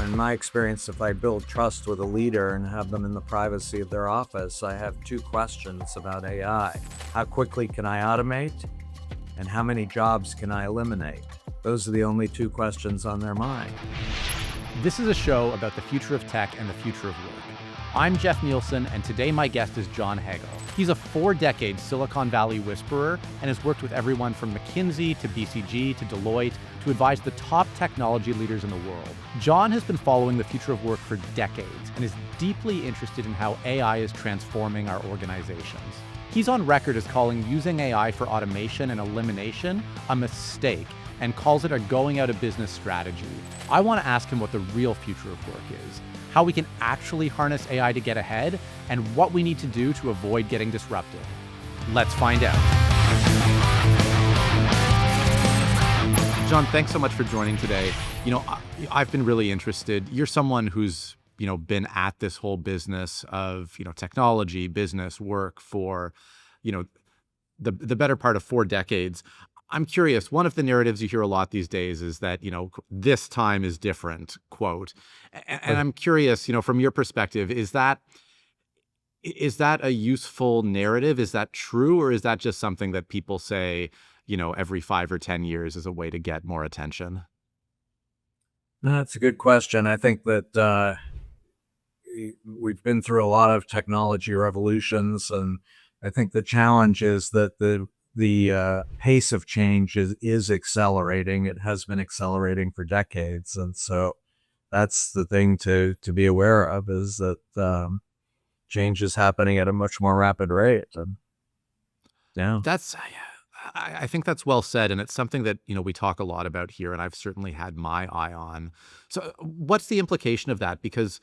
in my experience, if I build trust with a leader and have them in the privacy of their office, I have two questions about AI. How quickly can I automate? And how many jobs can I eliminate? Those are the only two questions on their mind. This is a show about the future of tech and the future of work. I'm Jeff Nielsen, and today my guest is John Hagel. He's a 4-decade Silicon Valley whisperer and has worked with everyone from McKinsey to BCG to Deloitte to advise the top technology leaders in the world. John has been following the future of work for decades and is deeply interested in how AI is transforming our organizations. He's on record as calling using AI for automation and elimination a mistake and calls it a going out of business strategy. I want to ask him what the real future of work is, how we can actually harness AI to get ahead, and what we need to do to avoid getting disrupted. Let's find out. John, thanks so much for joining today. I've been really interested. You're someone who's, been at this whole business of, technology, business, work for, the better part of 4 decades. I'm curious, one of the narratives you hear a lot these days is that, this time is different, quote. And I'm curious, from your perspective, is that a useful narrative? Is that true? Or is that just something that people say, every 5 or 10 years as a way to get more attention? That's a good question. I think that we've been through a lot of technology revolutions, and I think the challenge is that the pace of change is accelerating. It has been accelerating for decades. And so that's the thing to be aware of, is that change is happening at a much more rapid rate. And yeah, I think that's well said. And it's something that, we talk a lot about here, and I've certainly had my eye on. So what's the implication of that? Because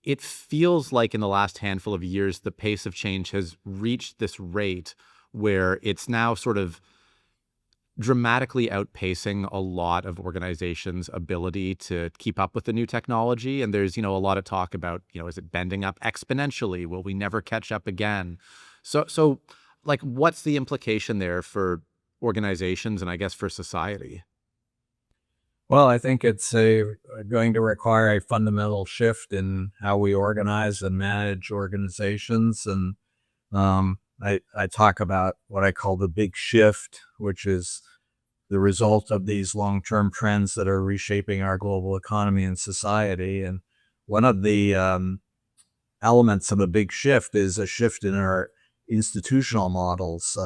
it feels like in the last handful of years, the pace of change has reached this rate where it's now sort of dramatically outpacing a lot of organizations' ability to keep up with the new technology. And there's, a lot of talk about, is it bending up exponentially? Will we never catch up again? So like, what's the implication there for organizations and I guess for society? Well, I think it's going to require a fundamental shift in how we organize and manage organizations. And I talk about what I call the big shift, which is the result of these long-term trends that are reshaping our global economy and society. And one of the elements of a big shift is a shift in our institutional models.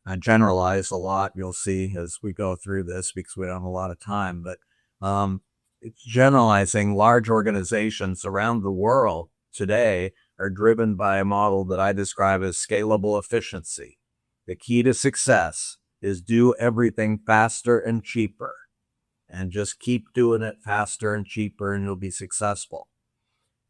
I generalize a lot, you'll see as we go through this because we don't have a lot of time, but it's generalizing. Large organizations around the world today are driven by a model that I describe as scalable efficiency. The key to success is do everything faster and cheaper, and just keep doing it faster and cheaper and you'll be successful.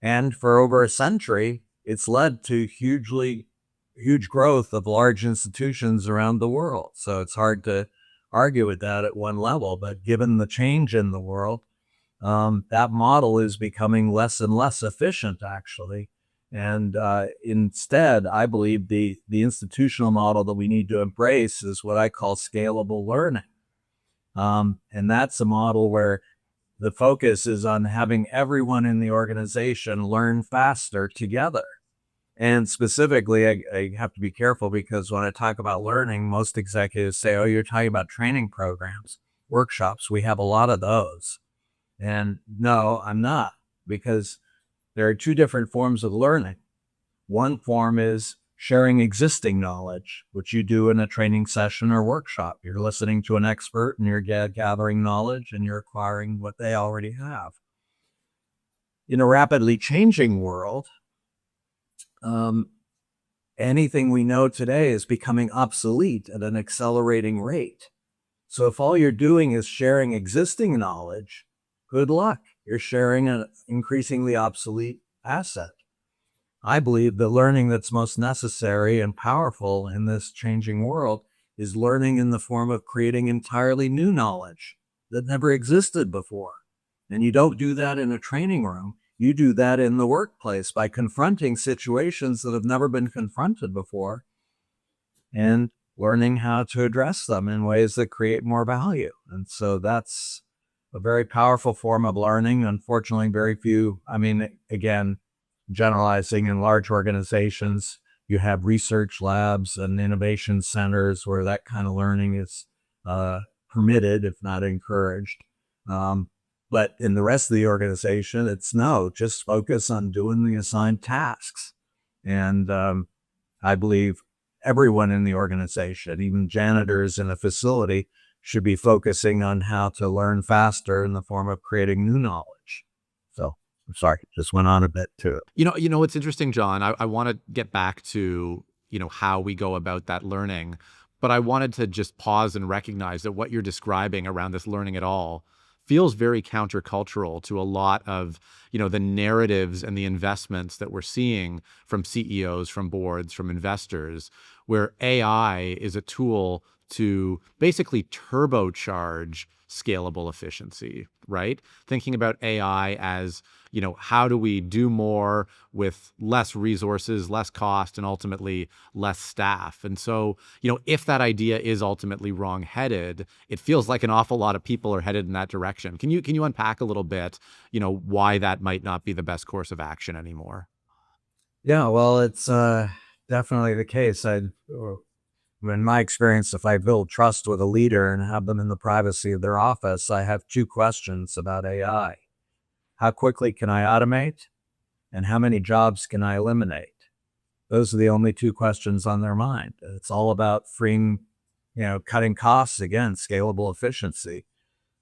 And for over a century, it's led to huge growth of large institutions around the world. So it's hard to argue with that at one level, but given the change in the world, that model is becoming less and less efficient, actually. And instead, I believe the institutional model that we need to embrace is what I call scalable learning. And that's a model where the focus is on having everyone in the organization learn faster together. And specifically, I have to be careful because when I talk about learning, most executives say, oh, you're talking about training programs, workshops. We have a lot of those. And no, I'm not, because there are 2 different forms of learning. One form is sharing existing knowledge, which you do in a training session or workshop. You're listening to an expert and you're gathering knowledge and you're acquiring what they already have. In a rapidly changing world, anything we know today is becoming obsolete at an accelerating rate. So if all you're doing is sharing existing knowledge, good luck. You're sharing an increasingly obsolete asset. I believe the learning that's most necessary and powerful in this changing world is learning in the form of creating entirely new knowledge that never existed before. And you don't do that in a training room. You do that in the workplace by confronting situations that have never been confronted before and learning how to address them in ways that create more value. And so that's a very powerful form of learning. Unfortunately, very few, I mean, again, generalizing in large organizations, you have research labs and innovation centers where that kind of learning is permitted, if not encouraged. Um, but in the rest of the organization, it's no, just focus on doing the assigned tasks. And I believe everyone in the organization, even janitors in a facility, should be focusing on how to learn faster in the form of creating new knowledge. So I'm sorry, just went on a bit too. What's interesting, John. I want to get back to how we go about that learning, but I wanted to just pause and recognize that what you're describing around this learning at all feels very countercultural to a lot of the narratives and the investments that we're seeing from CEOs, from boards, from investors, where AI is a tool to basically turbocharge scalable efficiency, right? Thinking about AI as, how do we do more with less resources, less cost, and ultimately less staff? And so, if that idea is ultimately wrong-headed, it feels like an awful lot of people are headed in that direction. Can you unpack a little bit, why that might not be the best course of action anymore? Yeah, well, it's definitely the case. In my experience, if I build trust with a leader and have them in the privacy of their office, I have two questions about AI. How quickly can I automate? And how many jobs can I eliminate? Those are the only two questions on their mind. It's all about freeing, cutting costs, again, scalable efficiency.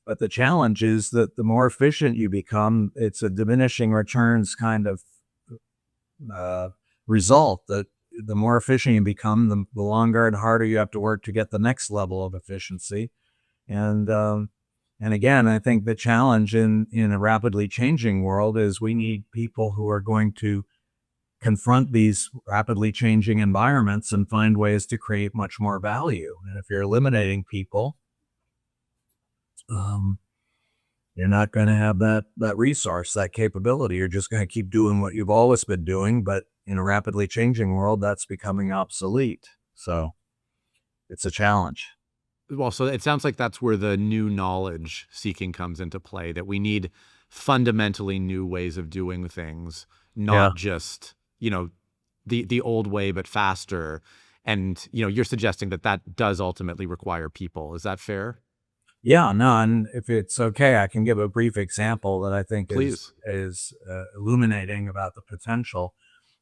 But the challenge is that the more efficient you become, it's a diminishing returns kind of uh, result. That the more efficient you become, the longer and harder you have to work to get the next level of efficiency. And and again, I think the challenge in a rapidly changing world is we need people who are going to confront these rapidly changing environments and find ways to create much more value. And if you're eliminating people, um, you're not going to have that resource, that capability. You're just going to keep doing what you've always been doing, but in a rapidly changing world, that's becoming obsolete. So it's a challenge. Well, so it sounds like that's where the new knowledge seeking comes into play, that we need fundamentally new ways of doing things, Yeah. not just, the old way, but faster. And, you're suggesting that that does ultimately require people. Is that fair? Yeah, no, and if it's okay, I can give a brief example that I think Please. is illuminating about the potential,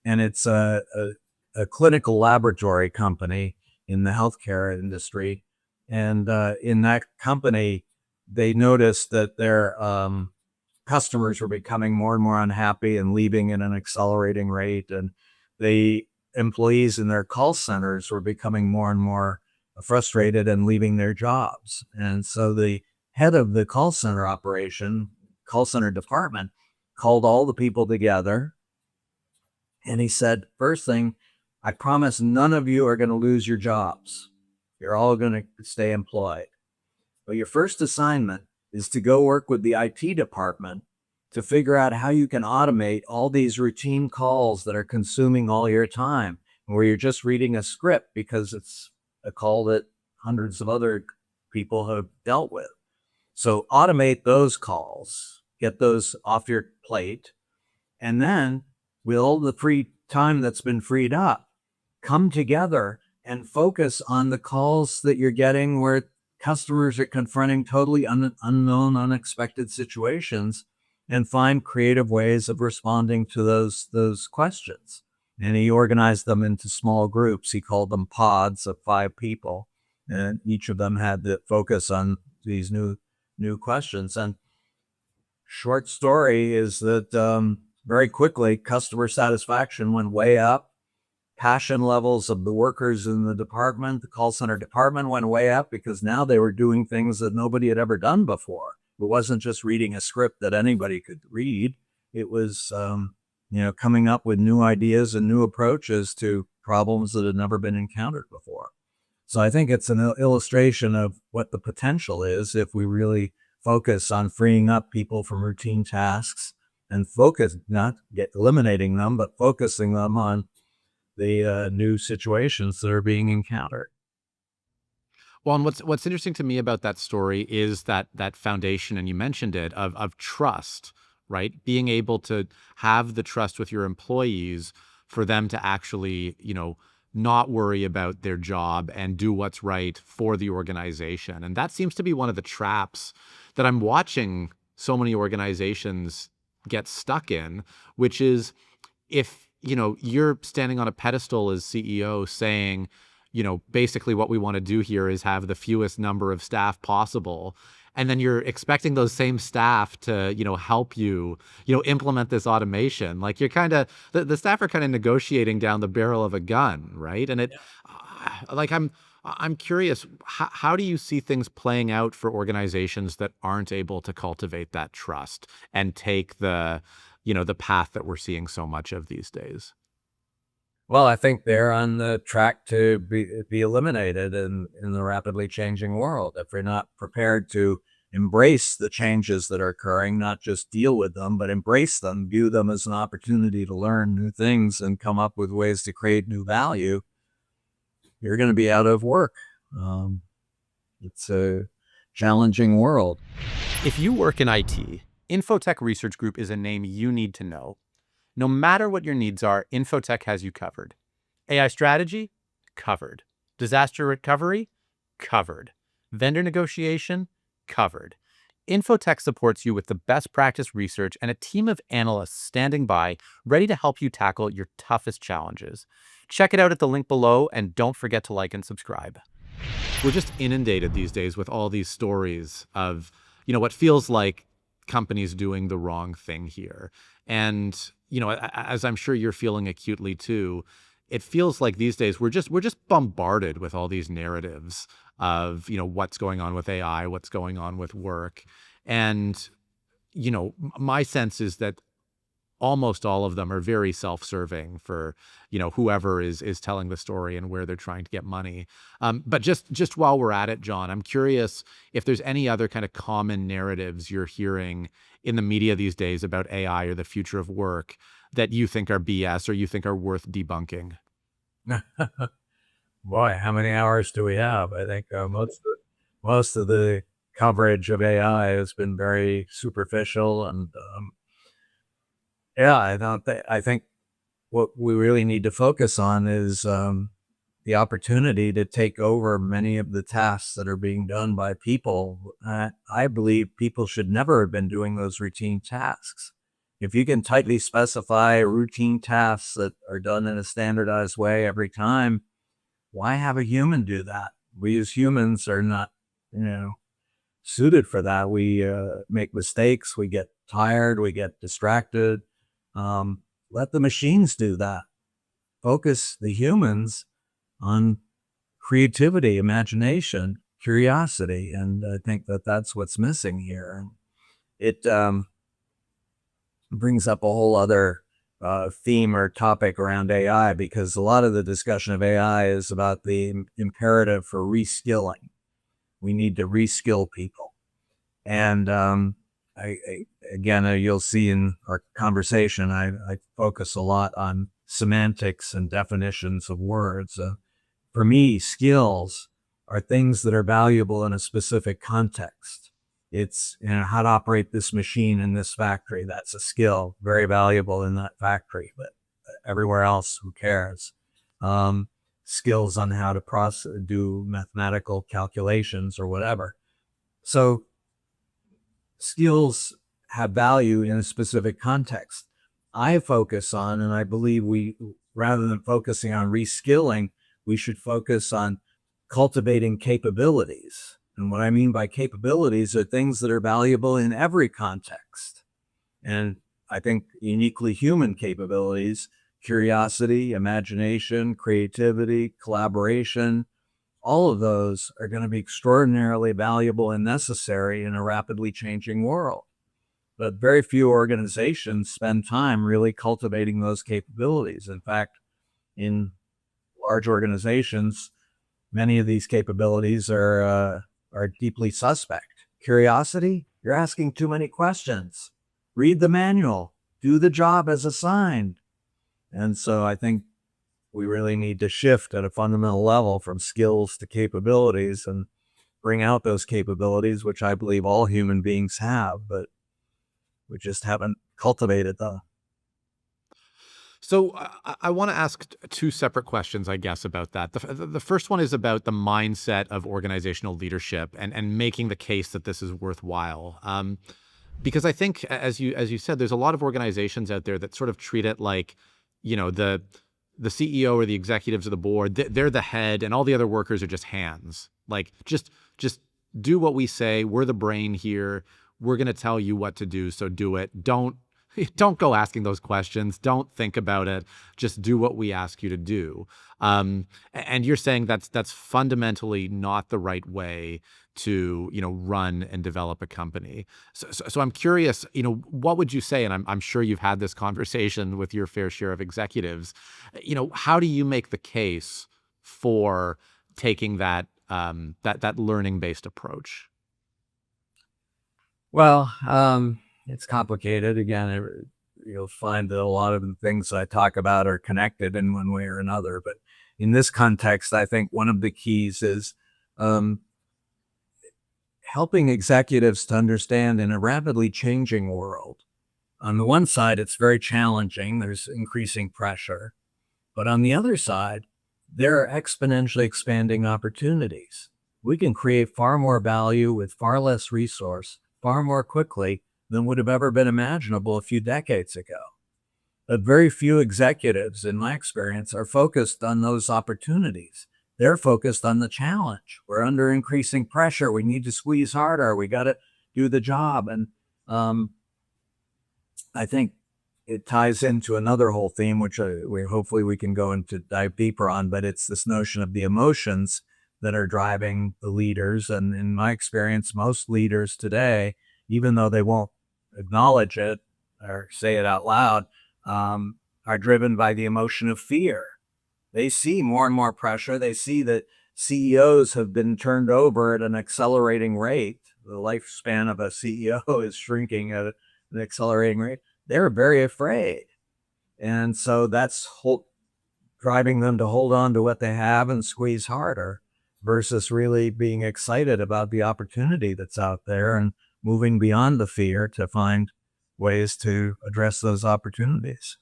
and it's a clinical laboratory company in the healthcare industry, and in that company, they noticed that their customers were becoming more and more unhappy and leaving at an accelerating rate, and the employees in their call centers were becoming more and more frustrated and leaving their jobs. And so the head of the call center department, called all the people together, and he said, first thing, I promise none of you are going to lose your jobs. You're all going to stay employed. But your first assignment is to go work with the IT department to figure out how you can automate all these routine calls that are consuming all your time, where you're just reading a script because it's a call that hundreds of other people have dealt with. So automate those calls, get those off your plate, and then with all the free time that's been freed up, come together and focus on the calls that you're getting where customers are confronting totally unknown, unexpected situations, and find creative ways of responding to those questions. And he organized them into small groups. He called them pods of 5 people, and each of them had to focus on these new questions. And short story is that very quickly customer satisfaction went way up. Passion levels of the workers in the department, the call center department, went way up because now they were doing things that nobody had ever done before. It wasn't just reading a script that anybody could read. It was, coming up with new ideas and new approaches to problems that had never been encountered before. So I think it's an illustration of what the potential is if we really focus on freeing up people from routine tasks and focus, not get eliminating them, but focusing them on the new situations that are being encountered. Well, and what's interesting to me about that story is that foundation, and you mentioned it, of trust, right? Being able to have the trust with your employees for them to actually, not worry about their job and do what's right for the organization. And that seems to be one of the traps that I'm watching so many organizations get stuck in, which is if you're standing on a pedestal as CEO saying, basically what we want to do here is have the fewest number of staff possible, and then you're expecting those same staff to help you implement this automation, like you're kind of the staff are kind of negotiating down the barrel of a gun, right? And like I'm curious, how do you see things playing out for organizations that aren't able to cultivate that trust and take the path that we're seeing so much of these days? Well, I think they're on the track to be eliminated in the rapidly changing world. If we're not prepared to embrace the changes that are occurring, not just deal with them, but embrace them, view them as an opportunity to learn new things and come up with ways to create new value, you're going to be out of work. Um, it's a challenging world. If you work in IT, Infotech Research Group is a name you need to know. No matter what your needs are, Infotech has you covered. AI strategy? Covered. Disaster recovery? Covered. Vendor negotiation? Covered. Infotech supports you with the best practice research and a team of analysts standing by, ready to help you tackle your toughest challenges. Check it out at the link below, and don't forget to like and subscribe. We're just inundated these days with all these stories of, what feels like companies doing the wrong thing here. And, as I'm sure you're feeling acutely too, it feels like these days we're just bombarded with all these narratives of, what's going on with AI, what's going on with work. And, my sense is that almost all of them are very self-serving for, whoever is telling the story and where they're trying to get money. But just while we're at it, John, I'm curious if there's any other kind of common narratives you're hearing in the media these days about AI or the future of work that you think are BS or you think are worth debunking. Boy, how many hours do we have? I think most of the coverage of AI has been very superficial, and yeah, I think what we really need to focus on is the opportunity to take over many of the tasks that are being done by people. I believe people should never have been doing those routine tasks. If you can tightly specify routine tasks that are done in a standardized way every time, why have a human do that? We as humans are not, suited for that. We make mistakes, we get tired, we get distracted. Let the machines do that. Focus the humans on creativity, imagination, curiosity, and I think that that's what's missing here. It brings up a whole other theme or topic around AI, because a lot of the discussion of AI is about the imperative for reskilling. We need to reskill people. And again, you'll see in our conversation, I focus a lot on semantics and definitions of words. For me, skills are things that are valuable in a specific context. It's how to operate this machine in this factory. That's a skill, very valuable in that factory, but everywhere else, who cares? Skills on how to do mathematical calculations or whatever. So skills have value in a specific context. I focus on, and I believe rather than focusing on reskilling, we should focus on cultivating capabilities. And what I mean by capabilities are things that are valuable in every context. And I think uniquely human capabilities, curiosity, imagination, creativity, collaboration, all of those are going to be extraordinarily valuable and necessary in a rapidly changing world. But very few organizations spend time really cultivating those capabilities. In fact, in large organizations, many of these capabilities are deeply suspect. Curiosity, you're asking too many questions. Read the manual, do the job as assigned. And so I think we really need to shift at a fundamental level from skills to capabilities. And bring out those capabilities, which I believe all human beings have, but we just haven't cultivated them. So I want to ask two separate questions, I guess, about that. The first one is about the mindset of organizational leadership and making the case that this is worthwhile. Because I think, as you said, there's a lot of organizations out there that sort of treat it like, the CEO or the executives of the board, they're the head, and all the other workers are just hands. Like just do what we say. We're the brain here. We're going to tell you what to do, so do it. Don't go asking those questions. Don't think about it. Just do what we ask you to do. And you're saying that's fundamentally not the right way to run and develop a company. So I'm curious, what would you say? And I'm sure you've had this conversation with your fair share of executives. How do you make the case for taking that learning based approach? Well, it's complicated. Again, you'll find that a lot of the things I talk about are connected in one way or another. But in this context, I think one of the keys is um, helping executives to understand in a rapidly changing world. On the one side, it's very challenging. There's increasing pressure. But on the other side, there are exponentially expanding opportunities. We can create far more value with far less resource, far more quickly than would have ever been imaginable a few decades ago. But very few executives, in my experience, are focused on those opportunities. They're focused on the challenge. We're under increasing pressure. We need to squeeze harder. We got to do the job. And I think it ties into another whole theme, which hopefully we can go into dive deeper on, but it's this notion of the emotions that are driving the leaders. And in my experience, most leaders today, even though they won't acknowledge it or say it out loud, are driven by the emotion of fear. They see more and more pressure. They see that CEOs have been turned over at an accelerating rate. The lifespan of a CEO is shrinking at an accelerating rate. They're very afraid. And so that's driving them to hold on to what they have and squeeze harder versus really being excited about the opportunity that's out there and moving beyond the fear to find ways to address those opportunities.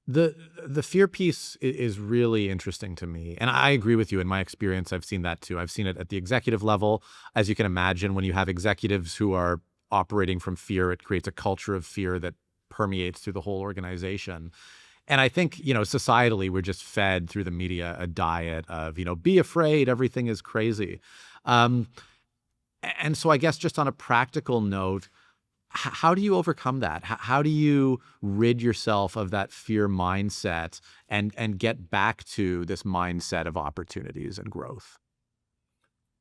The fear piece is really interesting to me. And I agree with you. In my experience, I've seen that too. I've seen it at the executive level. As you can imagine, when you have executives who are operating from fear, it creates a culture of fear that permeates through the whole organization. And I think, societally, we're just fed through the media a diet of, be afraid, everything is crazy. Um, and so I guess just on a practical note, how do you overcome that? How do you rid yourself of that fear mindset and get back to this mindset of opportunities and growth?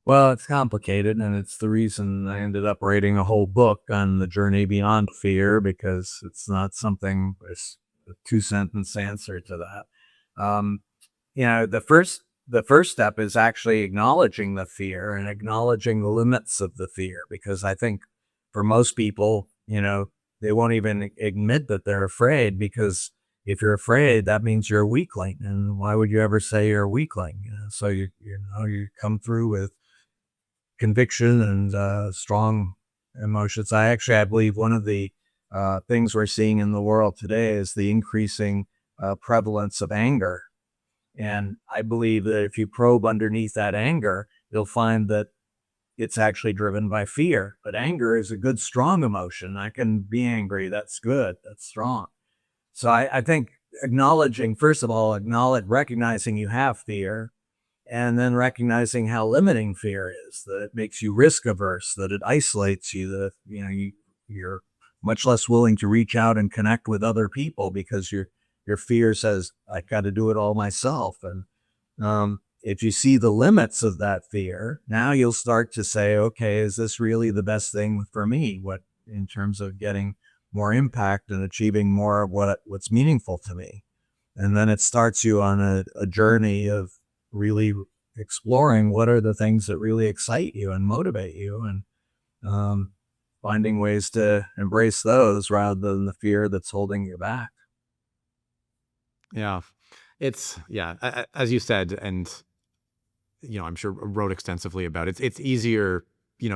Well, it's complicated, and it's the reason I ended up writing a whole book on the journey beyond fear, because it's not something, there's a two-sentence answer to that. The first step is actually acknowledging the fear and acknowledging the limits of the fear, because I think for most people, they won't even admit that they're afraid, because if you're afraid, that means you're a weakling. And why would you ever say you're a weakling? So you come through with conviction and strong emotions. I believe one of the things we're seeing in the world today is the increasing prevalence of anger. And I believe that if you probe underneath that anger, you'll find that it's actually driven by fear. But anger is a good, strong emotion. I can be angry. That's good. That's strong. So I think first of all, recognizing you have fear, and then recognizing how limiting fear is, that it makes you risk averse, that it isolates you, that you're much less willing to reach out and connect with other people because your fear says, I got to do it all myself. And if you see the limits of that fear, now you'll start to say, okay, is this really the best thing for me? What, in terms of getting more impact and achieving more of what's meaningful to me? And then it starts you on a journey of really exploring what are the things that really excite you and motivate you, and finding ways to embrace those rather than the fear that's holding you back. Yeah, as you said, and I'm sure wrote extensively about. It's easier,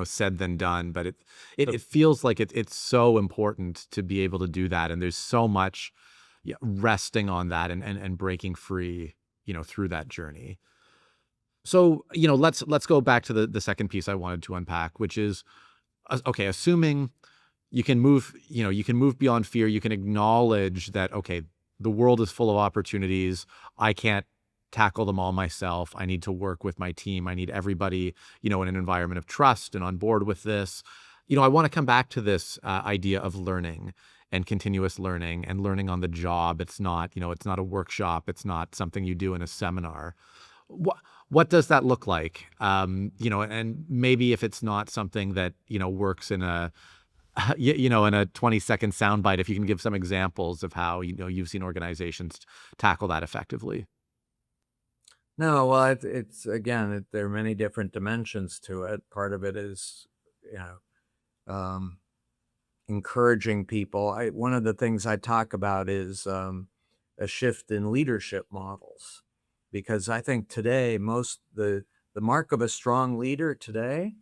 said than done, but it feels like it's so important to be able to do that. And there's so much, yeah, resting on that and breaking free, through that journey. So, let's go back to the second piece I wanted to unpack, which is, okay, assuming you can move beyond fear, you can acknowledge that, okay, the world is full of opportunities. I can't tackle them all myself. I need to work with my team. I need everybody, in an environment of trust and on board with this. I want to come back to this idea of learning and continuous learning and learning on the job. It's not, it's not a workshop. It's not something you do in a seminar. What does that look like? And maybe if it's not something that, works in a, in a 20-second soundbite, if you can give some examples of how, you've seen organizations tackle that effectively. No, well, it's again, there are many different dimensions to it. Part of it is, encouraging people. One of the things I talk about is a shift in leadership models, because I think today the mark of a strong leader today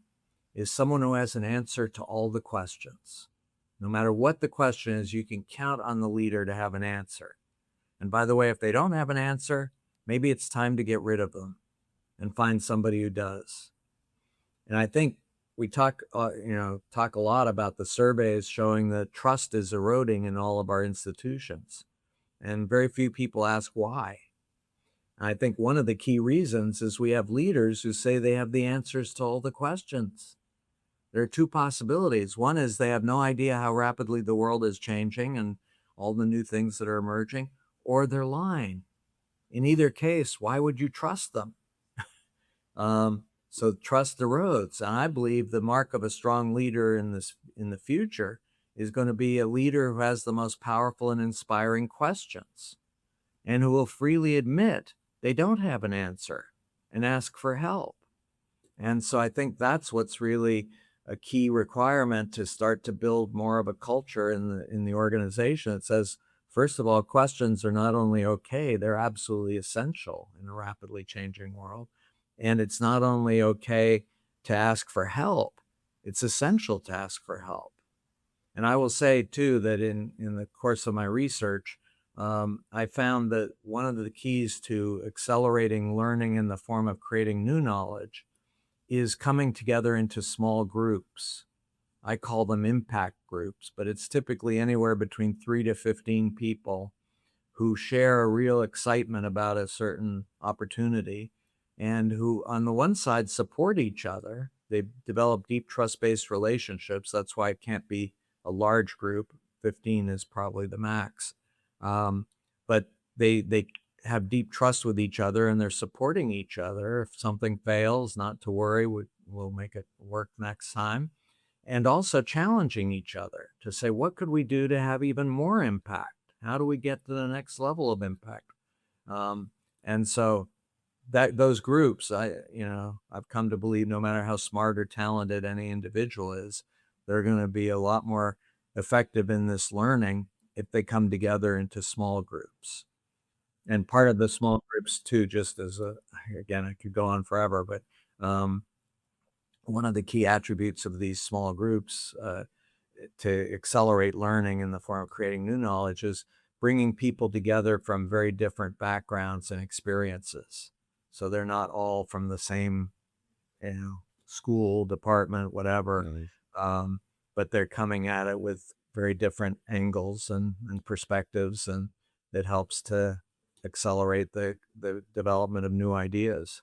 is someone who has an answer to all the questions. No matter what the question is, you can count on the leader to have an answer. And by the way, if they don't have an answer, maybe it's time to get rid of them and find somebody who does. And I think we talk a lot about the surveys showing that trust is eroding in all of our institutions. And very few people ask why. And I think one of the key reasons is we have leaders who say they have the answers to all the questions. There are two possibilities. One is they have no idea how rapidly the world is changing and all the new things that are emerging, or they're lying. In either case, why would you trust them? So trust erodes. And I believe the mark of a strong leader in the future is going to be a leader who has the most powerful and inspiring questions and who will freely admit they don't have an answer and ask for help. And so I think that's what's really a key requirement to start to build more of a culture in the organization. It says, first of all, questions are not only okay, they're absolutely essential in a rapidly changing world. And it's not only okay to ask for help, it's essential to ask for help. And I will say, too, that in the course of my research, I found that one of the keys to accelerating learning in the form of creating new knowledge is coming together into small groups. I call them impact groups, but it's typically anywhere between 3 to 15 people who share a real excitement about a certain opportunity and who, on the one side, support each other. They develop deep trust-based relationships. That's why it can't be a large group. 15 is probably the max. But they have deep trust with each other and they're supporting each other. If something fails, not to worry, we'll make it work next time. And also challenging each other to say, what could we do to have even more impact? How do we get to the next level of impact? And so those groups, I've come to believe no matter how smart or talented any individual is, they're going to be a lot more effective in this learning if they come together into small groups. And part of the small groups too, just as again, I could go on forever, but one of the key attributes of these small groups to accelerate learning in the form of creating new knowledge is bringing people together from very different backgrounds and experiences. So they're not all from the same, school, department, whatever, Really? but they're coming at it with very different angles and perspectives, and it helps to accelerate the development of new ideas.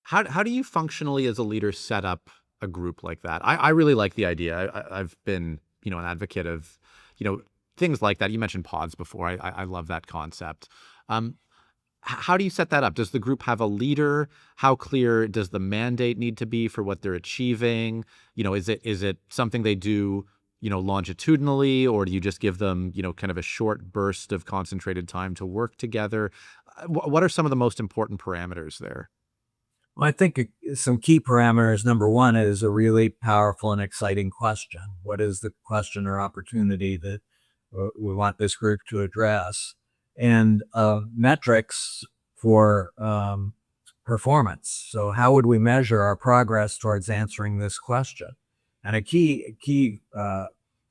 How do you functionally as a leader set up a group like that? I really like the idea. I've been, an advocate of, things like that. You mentioned pods before. I love that concept. How do you set that up? Does the group have a leader? How clear does the mandate need to be for what they're achieving? Is it something they do, longitudinally, or do you just give them, kind of a short burst of concentrated time to work together? What are some of the most important parameters there? Well, I think some key parameters. Number one is a really powerful and exciting question. What is the question or opportunity that we want this group to address? And metrics for performance. So how would we measure our progress towards answering this question? And a key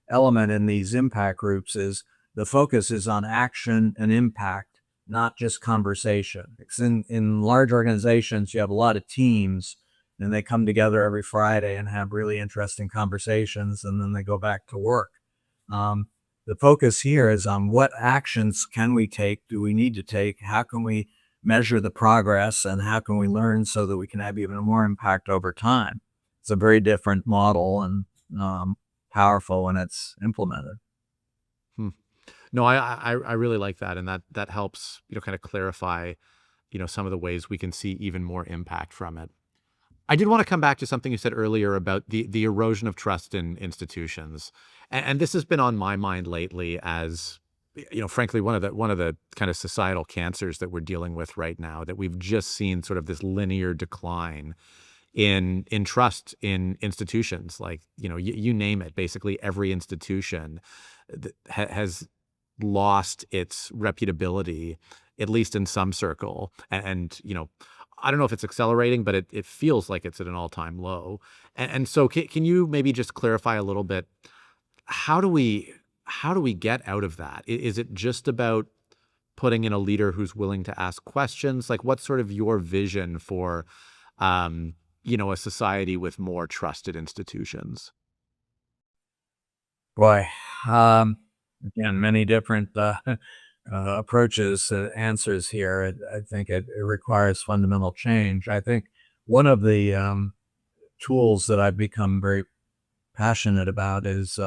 element in these impact groups is the focus is on action and impact, not just conversation. Because in large organizations, you have a lot of teams and they come together every Friday and have really interesting conversations, and then they go back to work. Um, the focus here is on what actions can we take, do we need to take, how can we measure the progress, and how can we learn so that we can have even more impact over time. It's a very different model and powerful when it's implemented. Hmm. No, I really like that, and that helps kind of clarify some of the ways we can see even more impact from it. I did want to come back to something you said earlier about the erosion of trust in institutions, and this has been on my mind lately as frankly one of the kind of societal cancers that we're dealing with right now. That we've just seen sort of this linear decline in trust in institutions, like you name it. Basically, every institution has lost its reputability, at least in some circle, and I don't know if it's accelerating, but it feels like it's at an all-time low. And so can you maybe just clarify a little bit, how do we get out of that? Is it just about putting in a leader who's willing to ask questions? Like, what's sort of your vision for a society with more trusted institutions? Boy, again, many different approaches, answers here. I think it requires fundamental change. I think one of the tools that I've become very passionate about is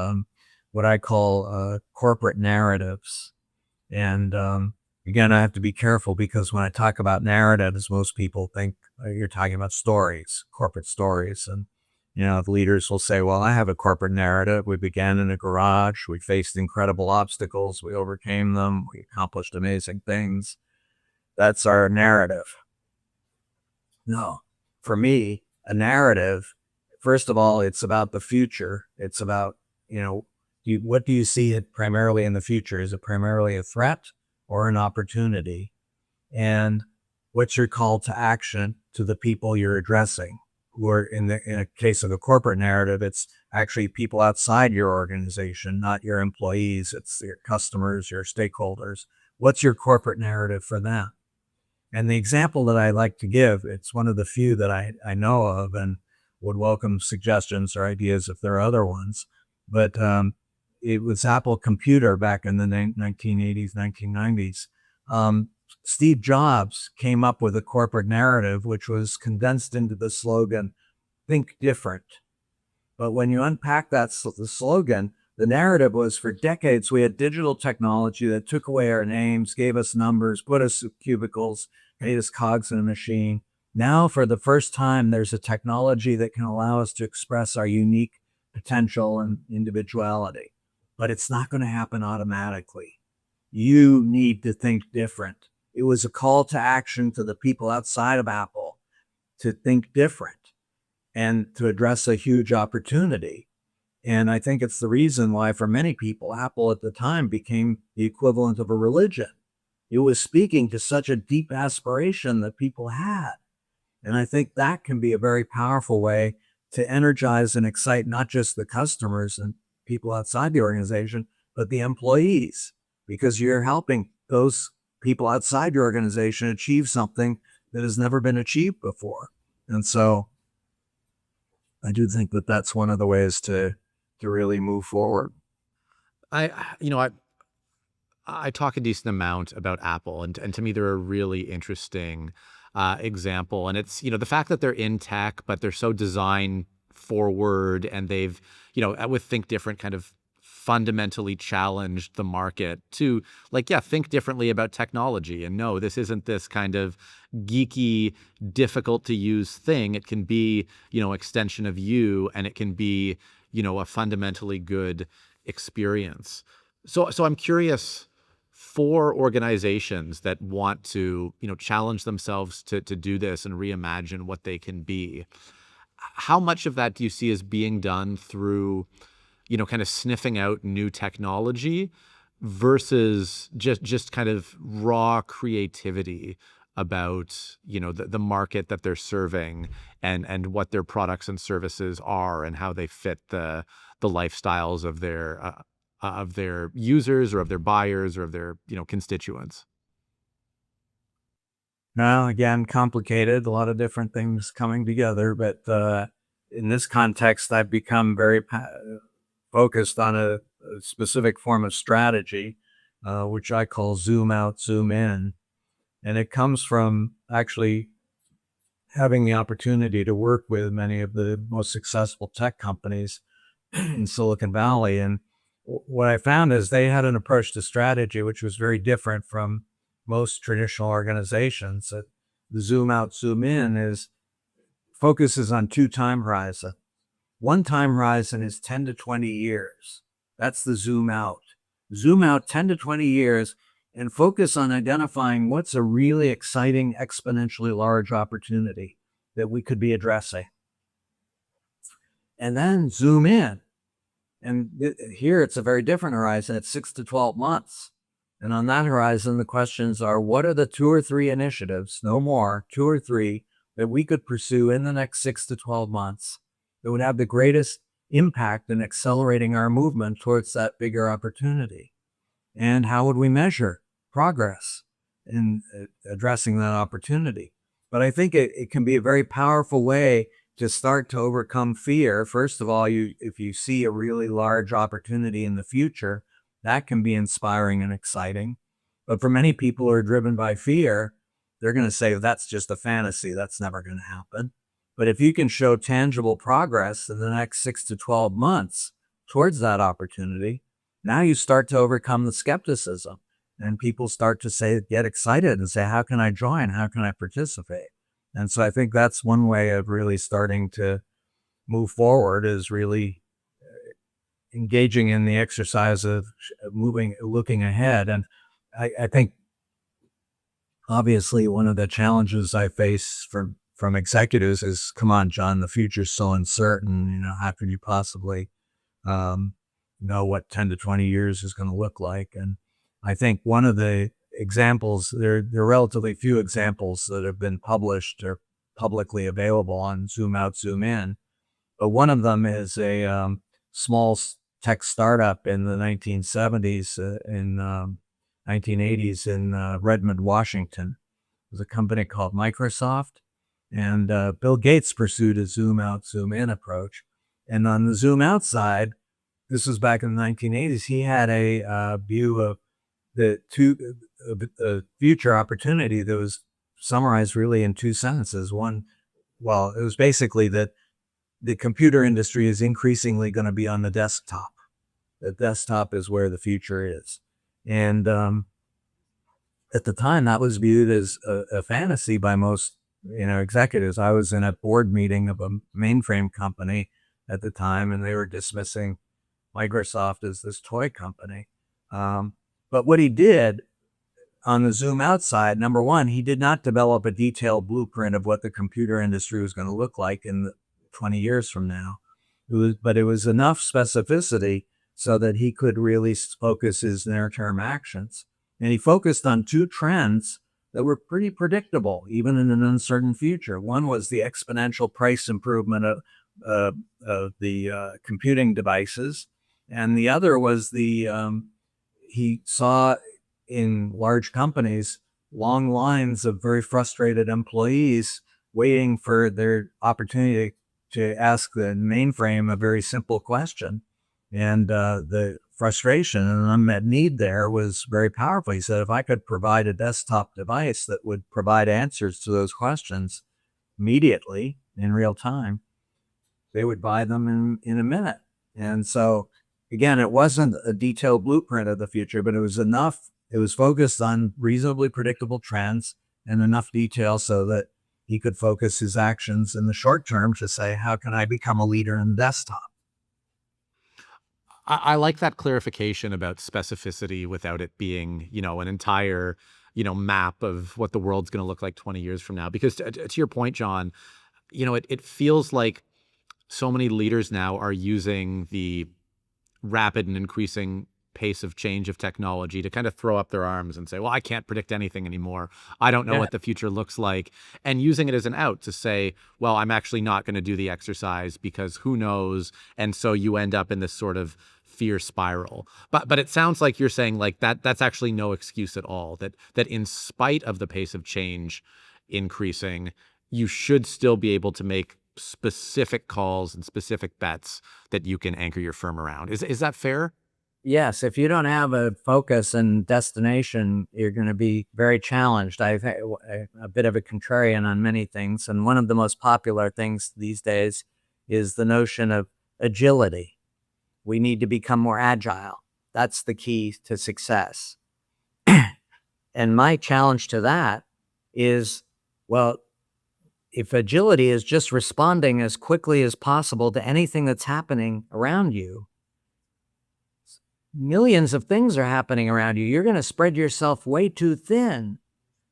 what I call corporate narratives. And again, I have to be careful because when I talk about narratives, most people think you're talking about stories, corporate stories. And, the leaders will say, well, I have a corporate narrative. We began in a garage. We faced incredible obstacles. We overcame them. We accomplished amazing things. That's our narrative. No, for me, a narrative, first of all, it's about the future. It's about, what do you see it primarily in the future? Is it primarily a threat or an opportunity? And what's your call to action to the people you're addressing? Who are in a case of a corporate narrative, it's actually people outside your organization, not your employees. It's your customers, your stakeholders. What's your corporate narrative for them? And the example that I like to give, it's one of the few that I know of and would welcome suggestions or ideas if there are other ones. But it was Apple Computer back in the 1980s, 1990s. Steve Jobs came up with a corporate narrative, which was condensed into the slogan, think different. But when you unpack the slogan, the narrative was for decades, we had digital technology that took away our names, gave us numbers, put us in cubicles, made us cogs in a machine. Now, for the first time, there's a technology that can allow us to express our unique potential and individuality. But it's not going to happen automatically. You need to think different. It was a call to action to the people outside of Apple to think different and to address a huge opportunity. And I think it's the reason why, for many people, Apple at the time became the equivalent of a religion. It was speaking to such a deep aspiration that people had. And I think that can be a very powerful way to energize and excite not just the customers and people outside the organization, but the employees, because you're helping those people outside your organization achieve something that has never been achieved before. And so I do think that that's one of the ways to really move forward. I you know I talk a decent amount about Apple, and to me, they're a really interesting example. And it's, the fact that they're in tech, but they're so design forward, and they've, with Think Different, kind of fundamentally challenged the market to, like, yeah, think differently about technology. And no, this isn't this kind of geeky, difficult to use thing. It can be, extension of you, and it can be, a fundamentally good experience. So I'm curious, for organizations that want to, challenge themselves to do this and reimagine what they can be, how much of that do you see as being done through, kind of sniffing out new technology versus just kind of raw creativity about, the market that they're serving, and what their products and services are, and how they fit the lifestyles of their users, or of their buyers, or of their, constituents. Now, again, complicated, a lot of different things coming together, but in this context, I've become very focused on a specific form of strategy, which I call zoom out, zoom in. And it comes from actually having the opportunity to work with many of the most successful tech companies in Silicon Valley. And what I found is they had an approach to strategy which was very different from most traditional organizations. That the zoom out, zoom in is focuses on two time horizons. One time horizon is 10 to 20 years. That's the zoom out. Zoom out 10 to 20 years and focus on identifying what's a really exciting, exponentially large opportunity that we could be addressing. And then zoom in. And here it's a very different horizon. It's 6 to 12 months. And on that horizon, the questions are, what are the 2 or 3 initiatives, no more, 2 or 3, that we could pursue in the next 6 to 12 months that would have the greatest impact in accelerating our movement towards that bigger opportunity? And how would we measure progress in addressing that opportunity? But I think it can be a very powerful way to start to overcome fear. First of all, if you see a really large opportunity in the future, that can be inspiring and exciting. But for many people who are driven by fear, they're going to say, that's just a fantasy. That's never going to happen. But if you can show tangible progress in the next 6 to 12 months towards that opportunity, now you start to overcome the skepticism, and people start to say, get excited and say, how can I join? How can I participate? And so I think that's one way of really starting to move forward, is really engaging in the exercise of looking ahead. And I think obviously one of the challenges I face from executives is, come on, John, the future's so uncertain. How could you possibly know what 10 to 20 years is going to look like? And I think one of the examples, there are relatively few examples that have been published or publicly available on zoom out, zoom in. But one of them is a small tech startup in the 1970s, in 1980s in Redmond, Washington. It was a company called Microsoft. And Bill Gates pursued a zoom out, zoom in approach. And on the zoom out side, this was back in the 1980s, he had a view of the future opportunity that was summarized really in 2 sentences. One, well, it was basically that the computer industry is increasingly going to be on the desktop. The desktop is where the future is. And at the time, that was viewed as a fantasy by most executives. I was in a board meeting of a mainframe company at the time, and they were dismissing Microsoft as this toy company. But what he did on the zoom out side, number one, he did not develop a detailed blueprint of what the computer industry was going to look like in 20 years from now. But it was enough specificity so that he could really focus his near-term actions. And he focused on 2 trends that were pretty predictable, even in an uncertain future. One was the exponential price improvement of the computing devices. And the other was he saw in large companies long lines of very frustrated employees waiting for their opportunity to ask the mainframe a very simple question. And the frustration and unmet need there was very powerful. He said, if I could provide a desktop device that would provide answers to those questions immediately in real time, they would buy them in a minute. And so, again, it wasn't a detailed blueprint of the future, but it was enough. It was focused on reasonably predictable trends and enough detail so that he could focus his actions in the short term to say, how can I become a leader in desktop? I like that clarification about specificity without it being, an entire, map of what the world's going to look like 20 years from now. Because to your point, John, it feels like so many leaders now are using the rapid and increasing pace of change of technology to kind of throw up their arms and say, well, I can't predict anything anymore. I don't know Yeah. what the future looks like. And using it as an out to say, well, I'm actually not going to do the exercise because who knows? And so you end up in this sort of fear spiral. But it sounds like you're saying like that's actually no excuse at all, that in spite of the pace of change increasing, you should still be able to make specific calls and specific bets that you can anchor your firm around. Is that fair? Yes, if you don't have a focus and destination, you're going to be very challenged. I've a bit of a contrarian on many things, and one of the most popular things these days is the notion of agility. We need to become more agile. That's the key to success. And my challenge to that is, well, if agility is just responding as quickly as possible to anything that's happening around you, millions of things are happening around you. You're going to spread yourself way too thin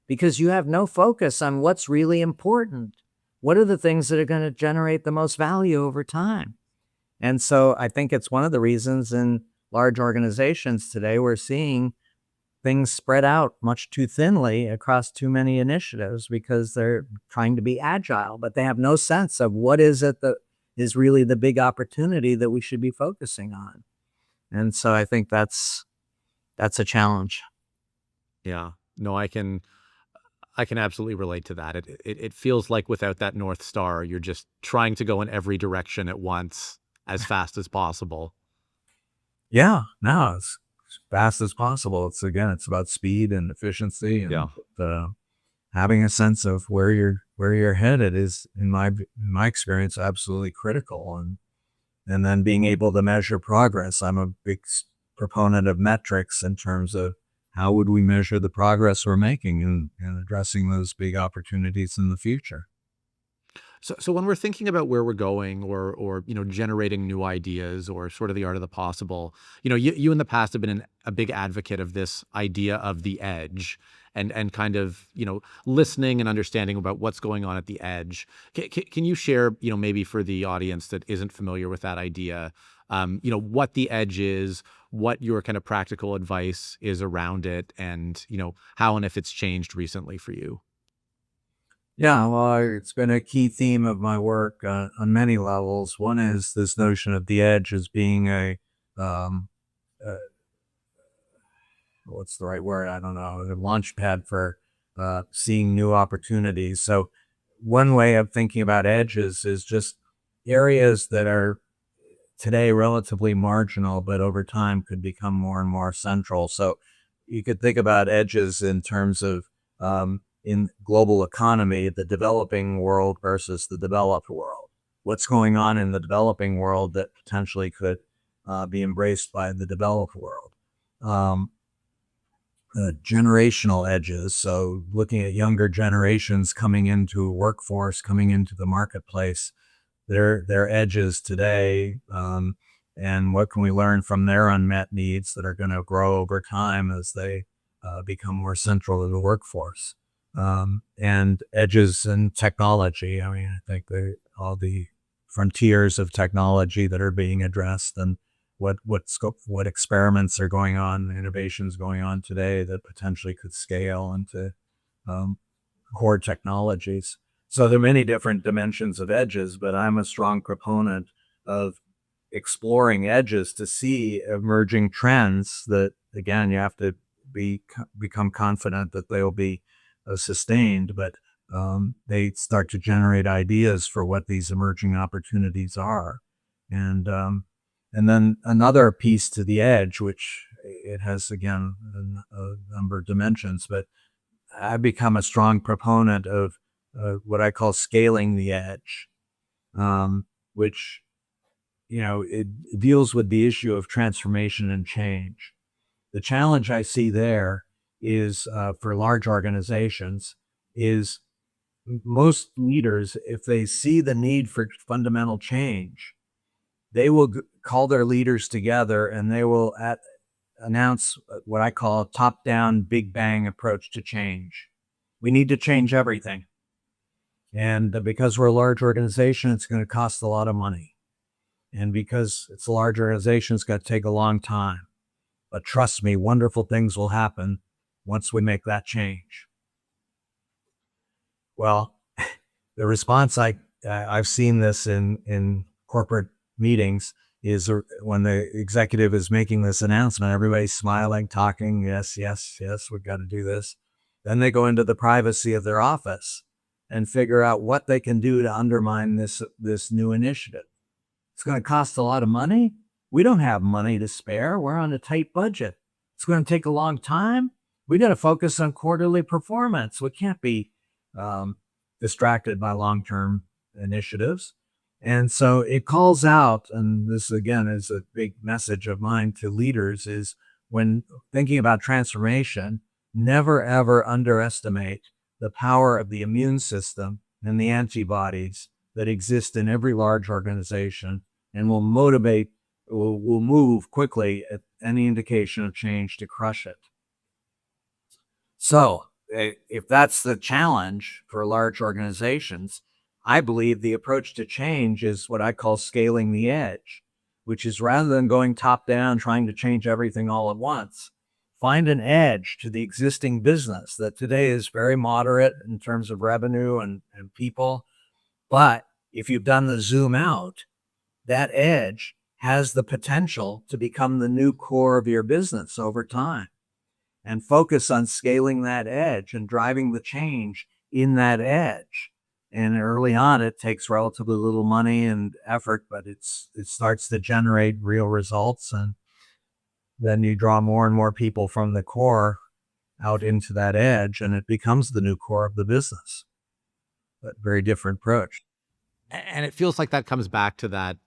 because you have no focus on what's really important. What are the things that are going to generate the most value over time? And so I think it's one of the reasons in large organizations today we're seeing things spread out much too thinly across too many initiatives because they're trying to be agile, but they have no sense of what is it that is really the big opportunity that we should be focusing on. And so I think that's a challenge. Yeah. No, I can absolutely relate to that. It feels like without that North Star, you're just trying to go in every direction at once as fast as possible. Yeah, no, as fast as possible. It's about speed and efficiency Yeah. and having a sense of where you're headed is in my experience absolutely critical, and then being able to measure progress. I'm a big proponent of metrics in terms of how would we measure the progress we're making in addressing those big opportunities in the future. So when we're thinking about where we're going or generating new ideas or sort of the art of the possible, you in the past have been a big advocate of this idea of the edge and kind of, listening and understanding about what's going on at the edge. Can you share, maybe for the audience that isn't familiar with that idea, what the edge is, what your kind of practical advice is around it, and, how and if it's changed recently for you? Yeah, well, it's been a key theme of my work on many levels. One is this notion of the edge as being um, uh, what's the right word? I don't know, a launch pad for seeing new opportunities. So, one way of thinking about edges is just areas that are today relatively marginal, but over time could become more and more central. So you could think about edges in terms of in global economy, the developing world versus the developed world. What's going on in the developing world that potentially could be embraced by the developed world? Um, Generational edges. So looking at younger generations coming into a workforce, coming into the marketplace, their edges today, and what can we learn from their unmet needs that are going to grow over time as they become more central to the workforce. And edges in technology. I mean, I think all the frontiers of technology that are being addressed, and what experiments are going on, innovations going on today that potentially could scale into um, core technologies. So there are many different dimensions of edges, but I'm a strong proponent of exploring edges to see emerging trends that, again, you have to become confident that they'll be sustained, but they start to generate ideas for what these emerging opportunities are. And then another piece to the edge, which it has, again, a number of dimensions, but I've become a strong proponent of what I call scaling the edge, which, it deals with the issue of transformation and change. The challenge I see there is for large organizations is most leaders, if they see the need for fundamental change, they will call their leaders together and they will announce what I call a top-down big bang approach to change. We need to change everything. And because we're a large organization, it's going to cost a lot of money. And because it's a large organization, it's going to take a long time. but trust me, wonderful things will happen once we make that change. Well, the response I've seen this in corporate meetings is when the executive is making this announcement, everybody's smiling, talking, yes, yes, yes, we've got to do this. Then they go into the privacy of their office and figure out what they can do to undermine this new initiative. It's going to cost a lot of money. We don't have money to spare. We're on a tight budget. It's going to take a long time. We got to focus on quarterly performance. We can't be um, distracted by long-term initiatives. And so it calls out, and this again is a big message of mine to leaders, is when thinking about transformation, never ever underestimate the power of the immune system and the antibodies that exist in every large organization and will motivate, will move quickly at any indication of change to crush it. So, if that's the challenge for large organizations, I believe the approach to change is what I call scaling the edge, which is rather than going top down, trying to change everything all at once, find an edge to the existing business that today is very moderate in terms of revenue and people. But if you've done the zoom out, that edge has the potential to become the new core of your business over time, and focus on scaling that edge and driving the change in that edge. And early on, it takes relatively little money and effort, but it starts to generate real results. And then you draw more and more people from the core out into that edge, and it becomes the new core of the business. But very different approach. And it feels like that comes back to that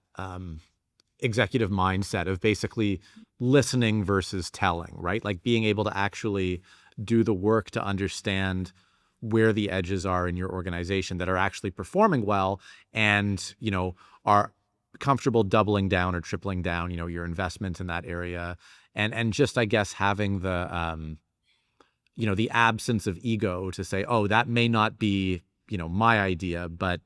executive mindset of basically listening versus telling, right? Like being able to actually do the work to understand where the edges are in your organization that are actually performing well and, are comfortable doubling down or tripling down, your investment in that area. And just, I guess, having the, the absence of ego to say, oh, that may not be, my idea, but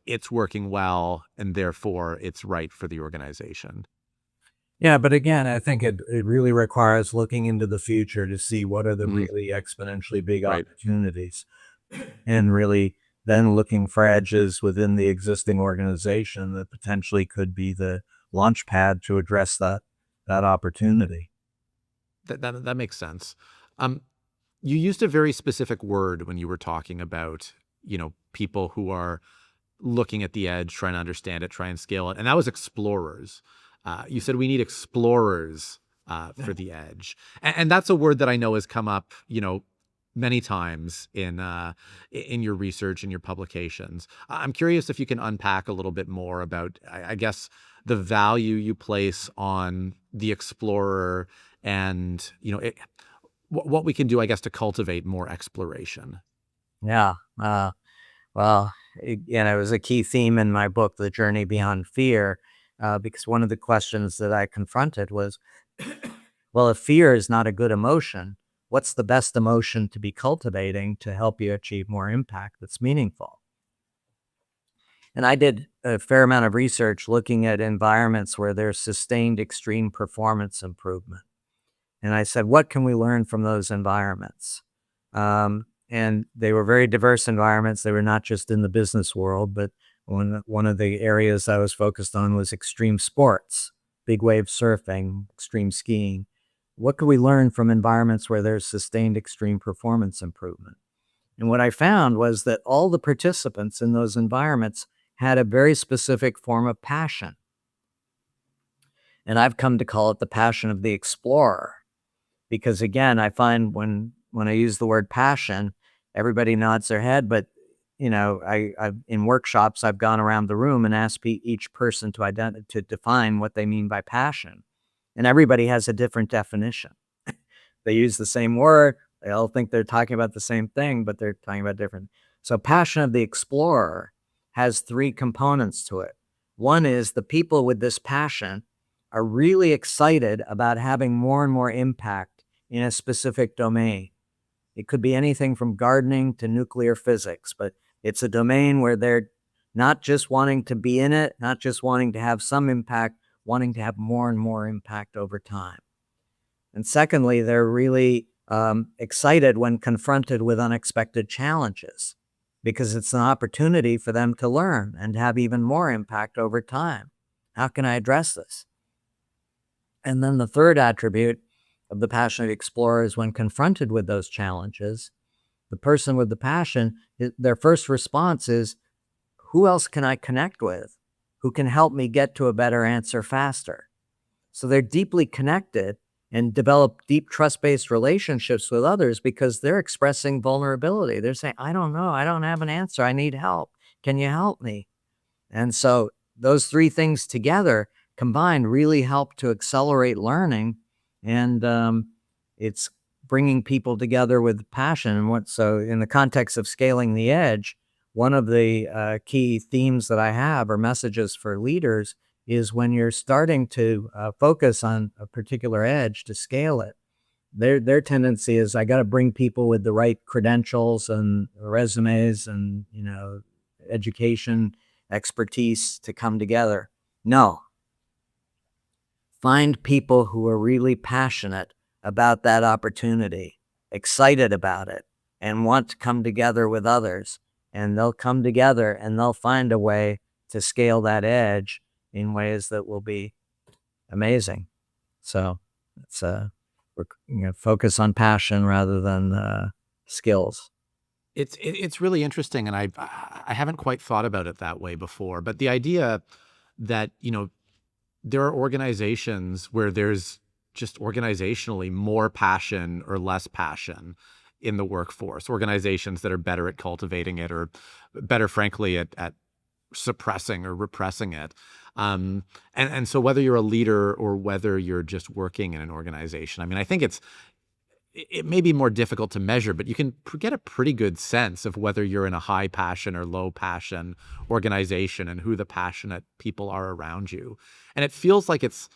it's working well and therefore it's right for the organization. Yeah, but again, I think it really requires looking into the future to see what are the really exponentially big Right. opportunities, and really then looking for edges within the existing organization that potentially could be the launch pad to address that opportunity. That makes sense. You used a very specific word when you were talking about, people who are looking at the edge, trying to understand it, try and scale it. And that was explorers. You said we need explorers for the edge. And that's a word that I know has come up, many times in your research and your publications. I'm curious if you can unpack a little bit more about, I guess, the value you place on the explorer and, what we can do, I guess, to cultivate more exploration. Yeah. Well, again, it was a key theme in my book, The Journey Beyond Fear, because one of the questions that I confronted was, well, if fear is not a good emotion, what's the best emotion to be cultivating to help you achieve more impact that's meaningful? And I did a fair amount of research looking at environments where there's sustained extreme performance improvement. And I said, what can we learn from those environments? And they were very diverse environments. They were not just in the business world, but one of the areas I was focused on was extreme sports, big wave surfing, extreme skiing. What could we learn from environments where there's sustained extreme performance improvement? And what I found was that all the participants in those environments had a very specific form of passion. And I've come to call it the passion of the explorer. Because again, I find when I use the word passion, everybody nods their head, but I've in workshops, I've gone around the room and asked each person to define what they mean by passion. And everybody has a different definition. They use the same word. They all think they're talking about the same thing, but they're talking about different. So passion of the explorer has three components to it. One is the people with this passion are really excited about having more and more impact in a specific domain. It could be anything from gardening to nuclear physics, but it's a domain where they're not just wanting to be in it, not just wanting to have some impact, wanting to have more and more impact over time. And secondly, they're really excited when confronted with unexpected challenges because it's an opportunity for them to learn and have even more impact over time. How can I address this? And then the third attribute of the passionate explorer is when confronted with those challenges, the person with the passion, their first response is, who else can I connect with who can help me get to a better answer faster? So they're deeply connected and develop deep trust-based relationships with others because they're expressing vulnerability. They're saying, I don't know, I don't have an answer, I need help. Can you help me? And so those three things together combined really help to accelerate learning. And it's bringing people together with passion. And so in the context of scaling the edge, one of the key themes that I have or messages for leaders is when you're starting to focus on a particular edge to scale it, their tendency is, I got to bring people with the right credentials and resumes and, education, expertise to come together. No, find people who are really passionate about that opportunity, excited about it, and want to come together with others. And they'll come together and they'll find a way to scale that edge in ways that will be amazing. So it's focus on passion rather than skills. It's really interesting, and I haven't quite thought about it that way before. But the idea that there are organizations where there's just organizationally more passion or less passion in the workforce, organizations that are better at cultivating it or better, frankly, at suppressing or repressing it. And so whether you're a leader or whether you're just working in an organization, I mean, I think it may be more difficult to measure, but you can get a pretty good sense of whether you're in a high passion or low passion organization and who the passionate people are around you. And it feels like it's,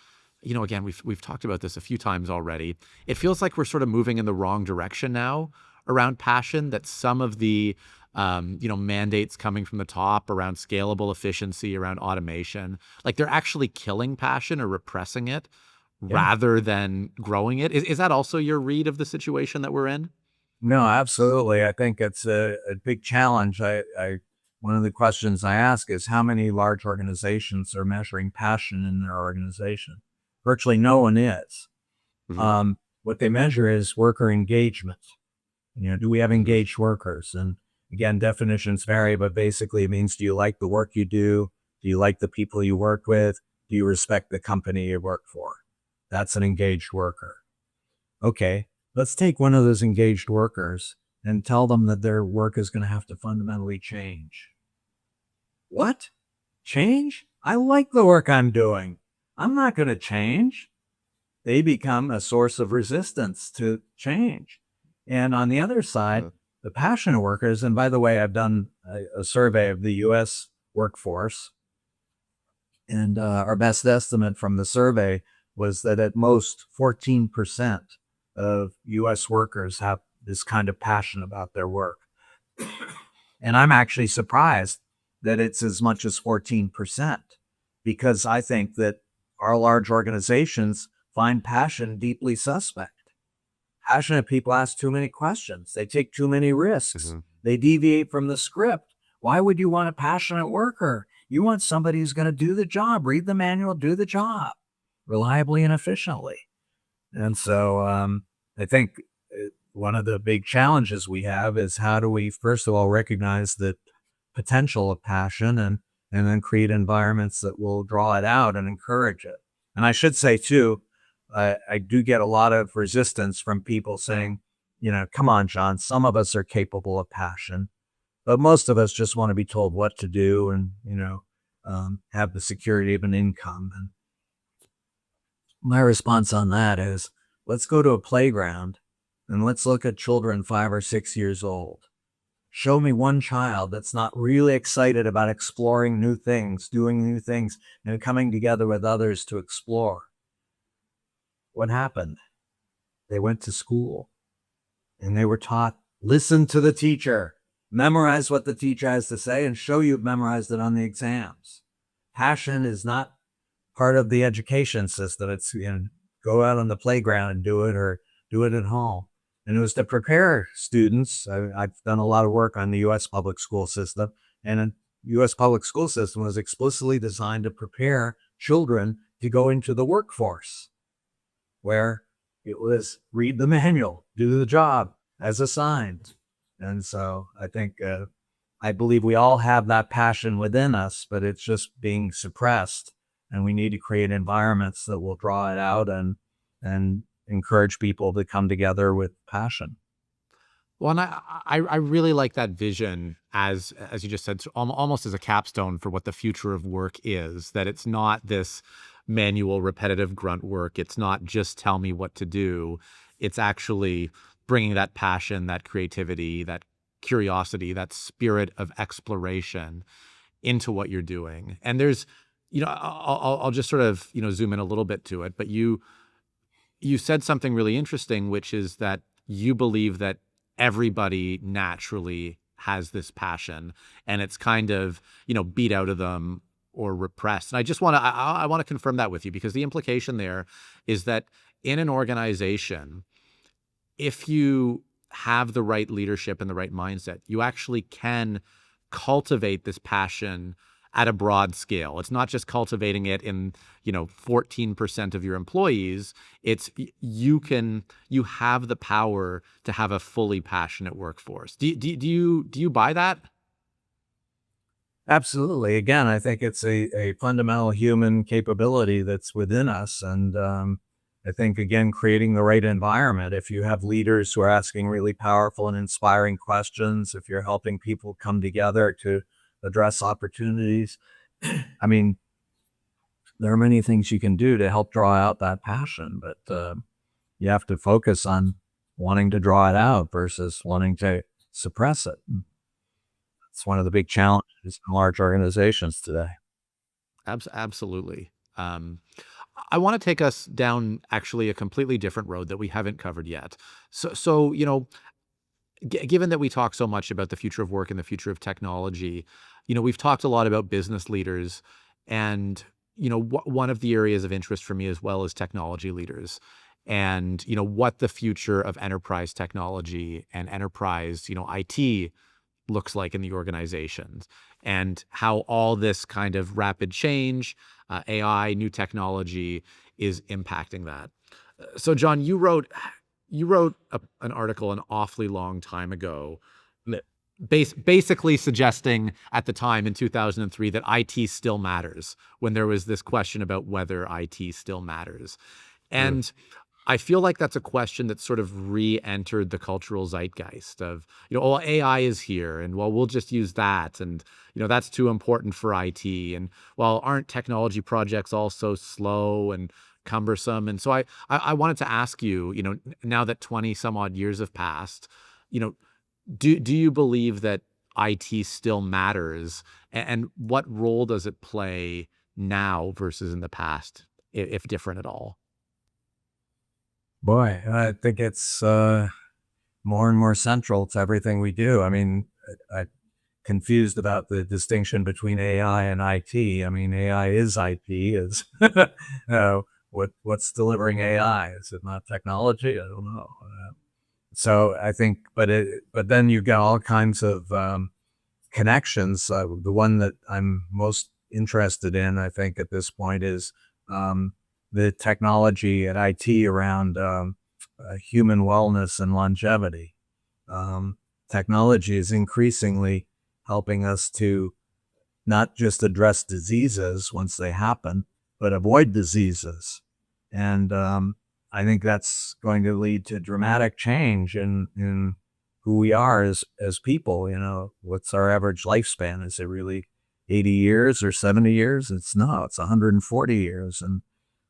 again, we've talked about this a few times already. It feels like we're sort of moving in the wrong direction now around passion, that some of the mandates coming from the top around scalable efficiency, around automation, like they're actually killing passion or repressing it rather than growing it. Is that also your read of the situation that we're in? No, absolutely. I think it's a big challenge. One of the questions I ask is, how many large organizations are measuring passion in their organization? Virtually no one is. Mm-hmm. What they measure is worker engagement. Do we have engaged workers? And again, definitions vary, but basically it means, do you like the work you do? Do you like the people you work with? Do you respect the company you work for? That's an engaged worker. Okay, let's take one of those engaged workers and tell them that their work is going to have to fundamentally change. What? Change? I like the work I'm doing. I'm not going to change. They become a source of resistance to change. And on the other side, the passionate workers, and by the way, I've done a survey of the US workforce, and our best estimate from the survey was that at most 14% of US workers have this kind of passion about their work. And I'm actually surprised that it's as much as 14%, because I think that our large organizations find passion deeply suspect. Passionate people ask too many questions. They take too many risks. They deviate from the script. Why would you want a passionate worker? You want somebody who's going to do the job, read the manual, do the job reliably and efficiently. And so I think one of the big challenges we have is, how do we, first of all, recognize the potential of passion and then create environments that will draw it out and encourage it. And I should say, too, I do get a lot of resistance from people saying, come on, John, some of us are capable of passion, but most of us just want to be told what to do and, have the security of an income. And my response on that is, let's go to a playground and let's look at children 5 or 6 years old. Show me one child that's not really excited about exploring new things, doing new things, and coming together with others to explore. What happened? They went to school and they were taught, listen to the teacher, memorize what the teacher has to say, and show you've memorized it on the exams. Passion is not part of the education system. It's go out on the playground and do it, or do it at home. And it was to prepare students. I've done a lot of work on the U.S. public school system, and the U.S. public school system was explicitly designed to prepare children to go into the workforce, where it was read the manual, do the job as assigned. And so I believe we all have that passion within us, but it's just being suppressed. And we need to create environments that will draw it out and encourage people to come together with passion. Well, and I really like that vision, as you just said, almost as a capstone for what the future of work is. That it's not this manual, repetitive grunt work. It's not just tell me what to do. It's actually bringing that passion, that creativity, that curiosity, that spirit of exploration into what you're doing. And there's, I'll just sort of zoom in a little bit to it. But you said something really interesting, which is that you believe that everybody naturally has this passion, and it's kind of, beat out of them or repressed. And I just want to, I want to confirm that with you, because the implication there is that in an organization, if you have the right leadership and the right mindset, you actually can cultivate this passion at a broad scale. It's not just cultivating it in, 14% of your employees. It's you have the power to have a fully passionate workforce. Do you buy that? Absolutely. Again, I think it's a fundamental human capability that's within us. And I think, again, creating the right environment. If you have leaders who are asking really powerful and inspiring questions, if you're helping people come together to address opportunities, I mean, there are many things you can do to help draw out that passion, but you have to focus on wanting to draw it out versus wanting to suppress it. It's one of the big challenges in large organizations today. Absolutely. I want to take us down actually a completely different road that we haven't covered yet. So given that we talk so much about the future of work and the future of technology, we've talked a lot about business leaders, and one of the areas of interest for me as well is technology leaders, and what the future of enterprise technology and enterprise IT looks like in the organizations, and how all this kind of rapid change, AI, new technology is impacting that. So, John, you wrote an article an awfully long time ago, basically suggesting at the time in 2003 that IT still matters, when there was this question about whether IT still matters. Mm. And I feel like that's a question that sort of re-entered the cultural zeitgeist of, well, AI is here, and well, we'll just use that. And, that's too important for IT. And well, aren't technology projects also slow and cumbersome? And so I wanted to ask you, now that 20 some odd years have passed, do you believe that IT still matters? And what role does it play now versus in the past, if different at all? Boy, I think it's more and more central to everything we do. I mean, I'm confused about the distinction between AI and IT. I mean, AI is IT. Is what's delivering AI? Is it not technology? I don't know. So I think, but then you've got all kinds of connections. The one that I'm most interested in, I think, at this point is the technology at IT around human wellness and longevity. Technology is increasingly helping us to not just address diseases once they happen, but avoid diseases. And I think that's going to lead to dramatic change in who we are as people. What's our average lifespan? Is it really 80 years or 70 years? It's 140 years. And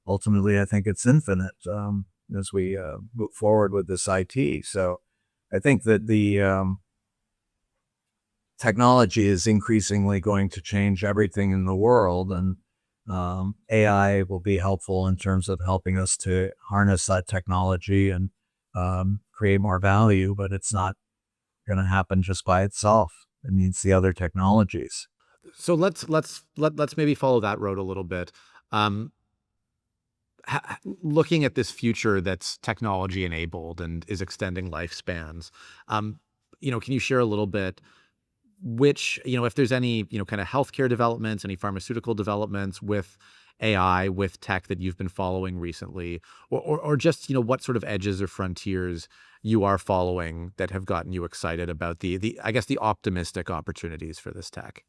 ultimately, I think it's infinite as we move forward with this IT. So I think that the technology is increasingly going to change everything in the world, and AI will be helpful in terms of helping us to harness that technology and create more value, but it's not going to happen just by itself. It needs the other technologies. So let's maybe follow that road a little bit. looking at this future that's technology enabled and is extending lifespans, um, can you share a little bit which, if there's any, kind of healthcare developments, any pharmaceutical developments with AI, with tech that you've been following recently, or just, what sort of edges or frontiers you are following that have gotten you excited about I guess, the optimistic opportunities for this tech?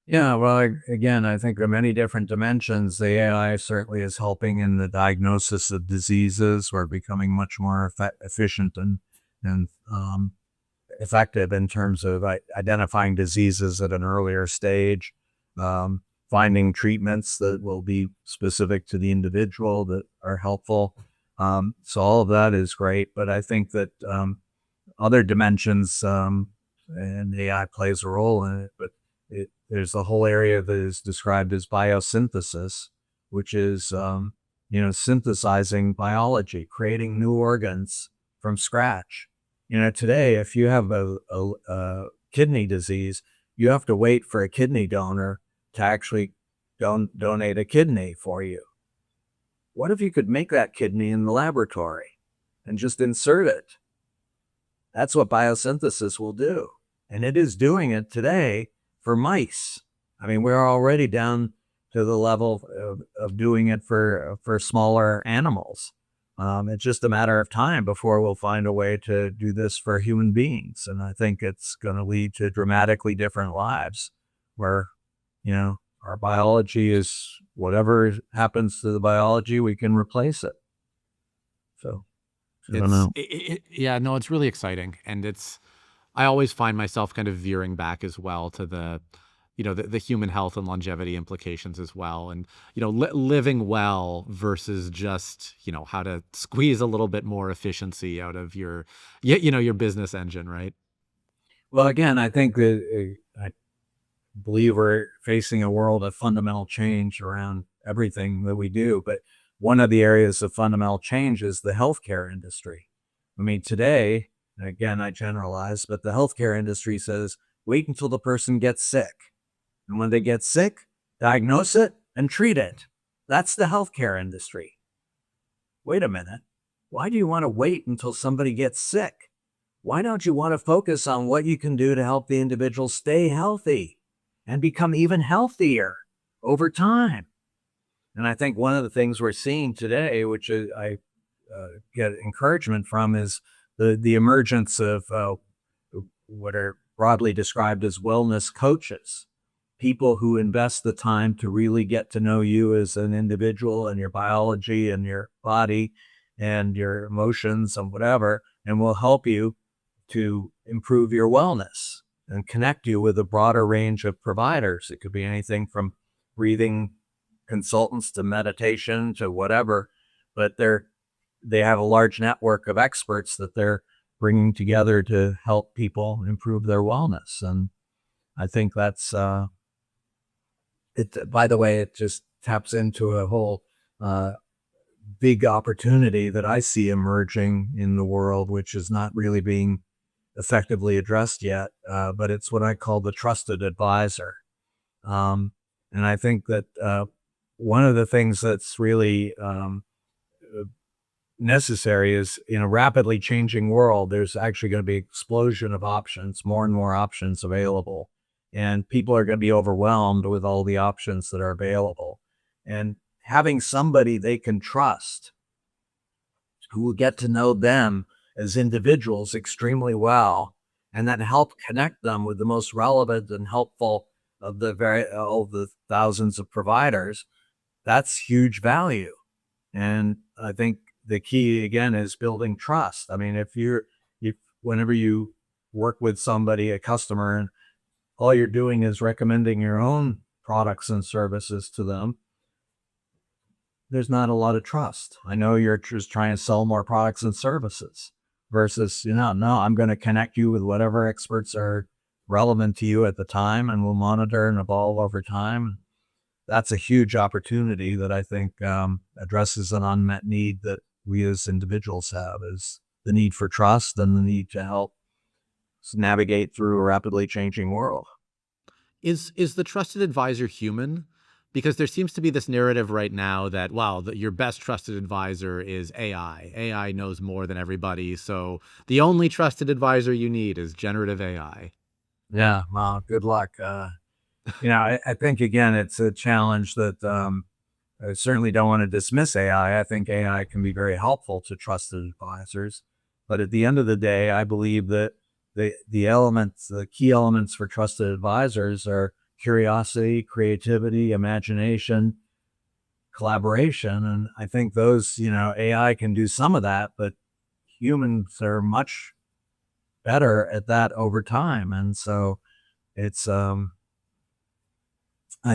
Yeah, well, again, I think there are many different dimensions. The AI certainly is helping in the diagnosis of diseases. We're becoming much more efficient and effective in terms of identifying diseases at an earlier stage, finding treatments that will be specific to the individual that are helpful. So all of that is great, but I think that other dimensions, and AI plays a role in it, but there's a whole area that is described as biosynthesis, which is, synthesizing biology, creating new organs from scratch. Today, if you have a kidney disease, you have to wait for a kidney donor to actually donate a kidney for you. What if you could make that kidney in the laboratory and just insert it? That's what biosynthesis will do. And it is doing it today for mice. I mean, we're already down to the level of doing it for smaller animals. It's just a matter of time before we'll find a way to do this for human beings. And I think it's going to lead to dramatically different lives where, our biology is whatever happens to the biology, we can replace it. So I don't know. Yeah, no, it's really exciting. And I always find myself kind of veering back as well to the human health and longevity implications as well. And, living well versus just, how to squeeze a little bit more efficiency out of your business engine, right? Well, again, I think that I believe we're facing a world of fundamental change around everything that we do. But one of the areas of fundamental change is the healthcare industry. I mean, today, again, I generalize, but the healthcare industry says wait until the person gets sick. And when they get sick, diagnose it and treat it. That's the healthcare industry. Wait a minute. Why do you want to wait until somebody gets sick? Why don't you want to focus on what you can do to help the individual stay healthy and become even healthier over time? And I think one of the things we're seeing today, which I get encouragement from, is the emergence of what are broadly described as wellness coaches, people who invest the time to really get to know you as an individual and your biology and your body and your emotions and whatever, and will help you to improve your wellness and connect you with a broader range of providers. It could be anything from breathing consultants to meditation to whatever, but they have a large network of experts that they're bringing together to help people improve their wellness. And I think that's it. By the way, it just taps into a whole big opportunity that I see emerging in the world, which is not really being effectively addressed yet. But it's what I call the trusted advisor. And I think that one of the things that's really necessary is, in a rapidly changing world, there's actually going to be an explosion of options, more and more options available. And people are going to be overwhelmed with all the options that are available. And having somebody they can trust, who will get to know them as individuals extremely well, and then help connect them with the most relevant and helpful of all the thousands of providers, that's huge value. And I think the key again is building trust. I mean, if whenever you work with somebody, a customer, and all you're doing is recommending your own products and services to them, there's not a lot of trust. I know you're just trying to sell more products and services versus, no, I'm going to connect you with whatever experts are relevant to you at the time, and we'll monitor and evolve over time. That's a huge opportunity that I think addresses an unmet need that we as individuals have, is the need for trust and the need to help navigate through a rapidly changing world. Is the trusted advisor human? Because there seems to be this narrative right now that, wow, your best trusted advisor is AI. AI knows more than everybody. So the only trusted advisor you need is generative AI. Yeah, well, good luck. I think again, it's a challenge that I certainly don't want to dismiss AI. I think AI can be very helpful to trusted advisors, but at the end of the day, I believe that the key elements for trusted advisors are curiosity, creativity, imagination, collaboration, and I think those, AI can do some of that, but humans are much better at that over time, and so it's I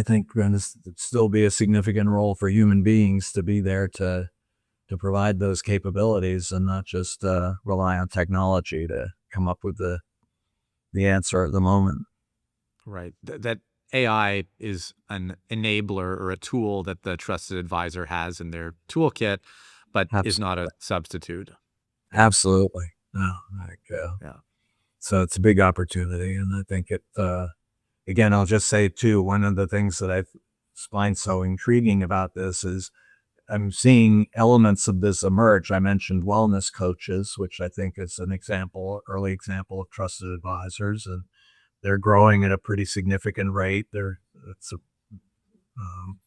think going to still be a significant role for human beings to be there to provide those capabilities and not just rely on technology to come up with the answer at the moment. Right. That AI is an enabler or a tool that the trusted advisor has in their toolkit, but is not a Absolutely, substitute. absolutely. No, Yeah. so it's a big opportunity, and I think it. Again, I'll just say too, one of the things that I find so intriguing about this is I'm seeing elements of this emerge. I mentioned wellness coaches, which I think is an example, early example of trusted advisors, and they're growing at a pretty significant rate. It's um,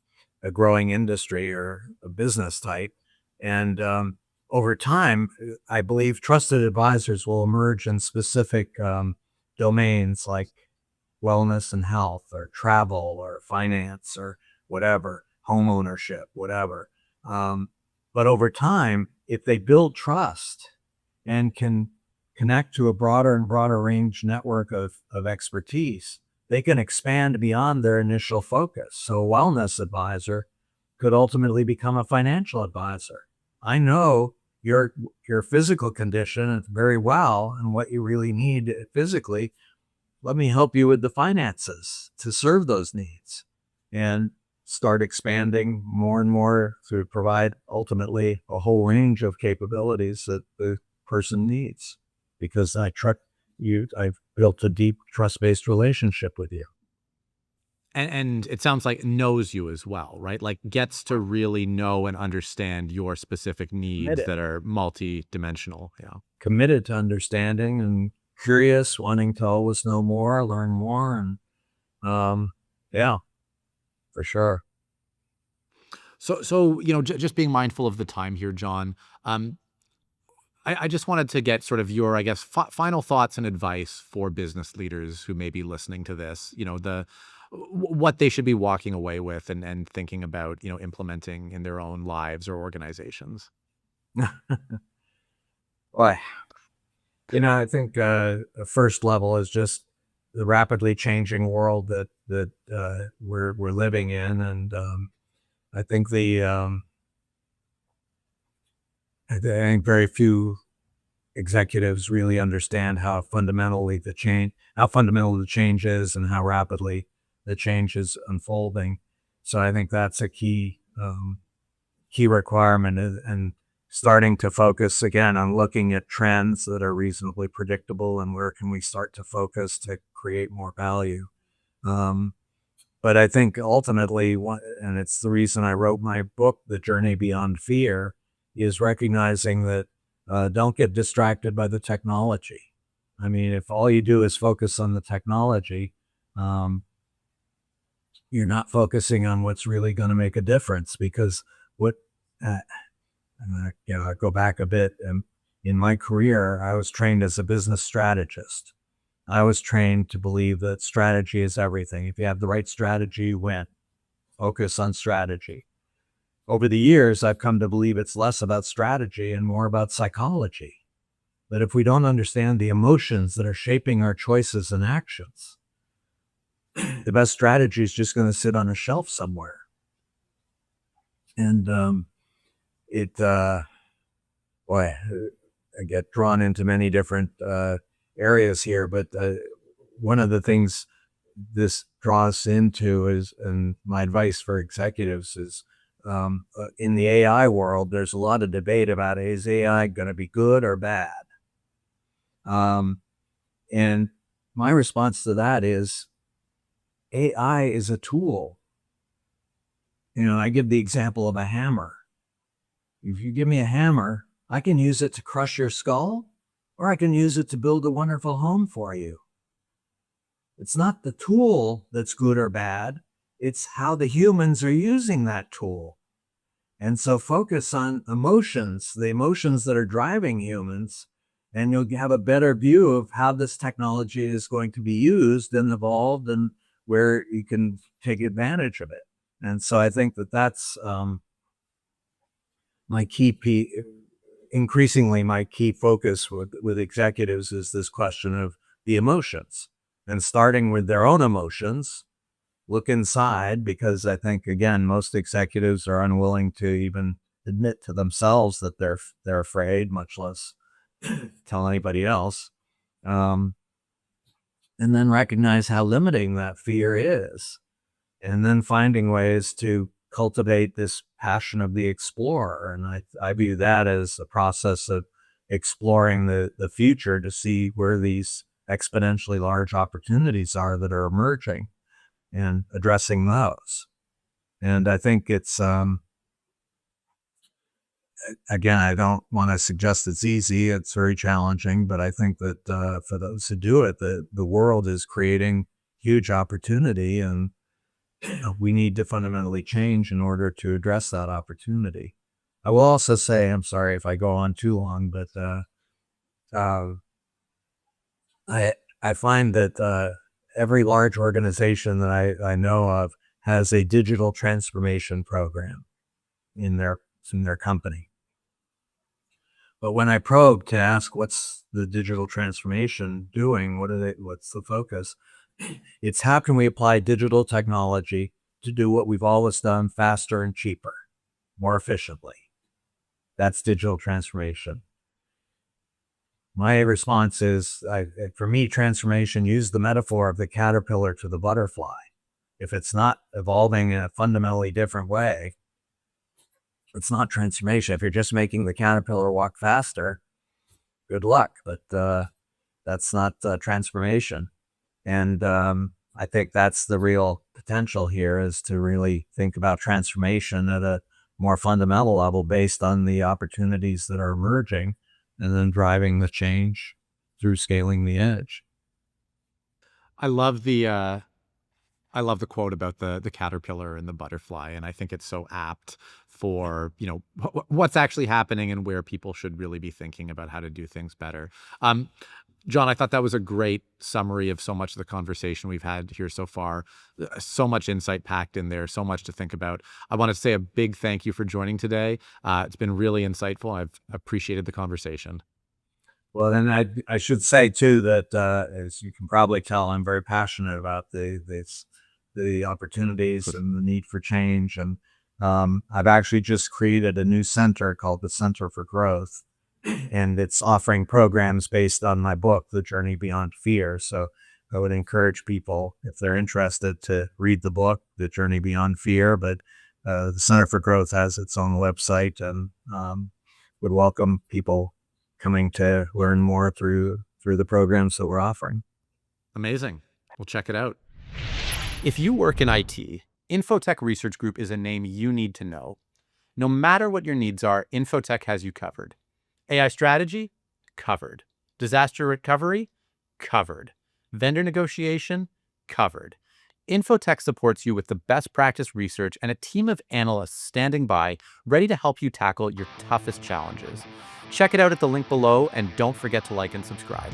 a growing industry or a business type, and over time, I believe trusted advisors will emerge in specific domains like wellness and health or travel or finance or whatever, home ownership, whatever. Um, but over time, if they build trust and can connect to a broader and broader range network of expertise, they can expand beyond their initial focus. So a wellness advisor could ultimately become a financial advisor. I know your physical condition very well and what you really need physically. Let me help you with the finances to serve those needs and start expanding more and more to provide ultimately a whole range of capabilities that the person needs because I trust you. I've built a deep trust-based relationship with you. And it sounds like knows you as well, right? Like gets to really know and understand your specific needs Committed, that are multi-dimensional. Yeah. committed to understanding and curious, wanting to always know more, learn more. And yeah, for sure. So just being mindful of the time here, John. Um, I just wanted to get sort of your, I guess, final thoughts and advice for business leaders who may be listening to this. What they should be walking away with and thinking about, implementing in their own lives or organizations. Boy, I think the first level is just the rapidly changing world that we're living in, and I think I think very few executives really understand how fundamental the change is, and how rapidly the change is unfolding. So I think that's a key requirement, and starting to focus again on looking at trends that are reasonably predictable and where can we start to focus to create more value. Um, but I think ultimately, and it's the reason I wrote my book, The Journey Beyond Fear, is recognizing that don't get distracted by the technology. I mean, if all you do is focus on the technology, um, you're not focusing on what's really going to make a difference because what uh, I go back a bit. In my career, I was trained as a business strategist. I was trained to believe that strategy is everything. If you have the right strategy, you win. Focus on strategy. Over the years, I've come to believe it's less about strategy and more about psychology. That if we don't understand the emotions that are shaping our choices and actions, the best strategy is just going to sit on a shelf somewhere. And it, boy, I get drawn into many different areas here, but one of the things this draws into is, and my advice for executives is, in the AI world, there's a lot of debate about is AI going to be good or bad? Um, and my response to that is AI is a tool. I give the example of a hammer. If you give me a hammer, I can use it to crush your skull, or I can use it to build a wonderful home for you. It's not the tool that's good or bad, it's how the humans are using that tool. And so focus on emotions, the emotions that are driving humans, and you'll have a better view of how this technology is going to be used and evolved and where you can take advantage of it. And so I think that that's my increasingly my key focus with executives is this question of the emotions and starting with their own emotions. Look inside, because I think, again, most executives are unwilling to even admit to themselves that they're afraid, much less tell anybody else. Um, and then recognize how limiting that fear is, and then finding ways to cultivate this passion of the explorer. And I view that as a process of exploring the future to see where these exponentially large opportunities are that are emerging and addressing those. And I think it's, again, I don't want to suggest it's easy. It's very challenging, but I think that for those who do it, the world is creating huge opportunity, and we need to fundamentally change in order to address that opportunity. I will also say, I'm sorry if I go on too long, but uh, I find that every large organization that I know of has a digital transformation program in their company. But when I probe to ask what's the digital transformation doing, what's the focus? It's how can we apply digital technology to do what we've always done faster and cheaper, more efficiently. That's digital transformation. My response is, for me, transformation, use the metaphor of the caterpillar to the butterfly. If it's not evolving in a fundamentally different way, it's not transformation. If you're just making the caterpillar walk faster, good luck. But that's not transformation. And I think that's the real potential here, is to really think about transformation at a more fundamental level based on the opportunities that are emerging, and then driving the change through scaling the edge. I love the I love the quote about the caterpillar and the butterfly, and I think it's so apt for what's actually happening and where people should really be thinking about how to do things better. John, I thought that was a great summary of so much of the conversation we've had here so far. So much insight packed in there, so much to think about. I want to say a big thank you for joining today. It's been really insightful. I've appreciated the conversation. Well, then I should say too that as you can probably tell, I'm very passionate about the opportunities and the need for change. And I've actually just created a new center called the Center for Growth, and it's offering programs based on my book, The Journey Beyond Fear. So I would encourage people, if they're interested, to read the book, The Journey Beyond Fear. But the Center for Growth has its own website, and would welcome people coming to learn more through the programs that we're offering. Amazing. We'll check it out. If you work in IT, Infotech Research Group is a name you need to know. No matter what your needs are, Infotech has you covered. AI strategy? Covered. Disaster recovery? Covered. Vendor negotiation? Covered. Infotech supports you with the best practice research and a team of analysts standing by, ready to help you tackle your toughest challenges. Check it out at the link below, and don't forget to like and subscribe.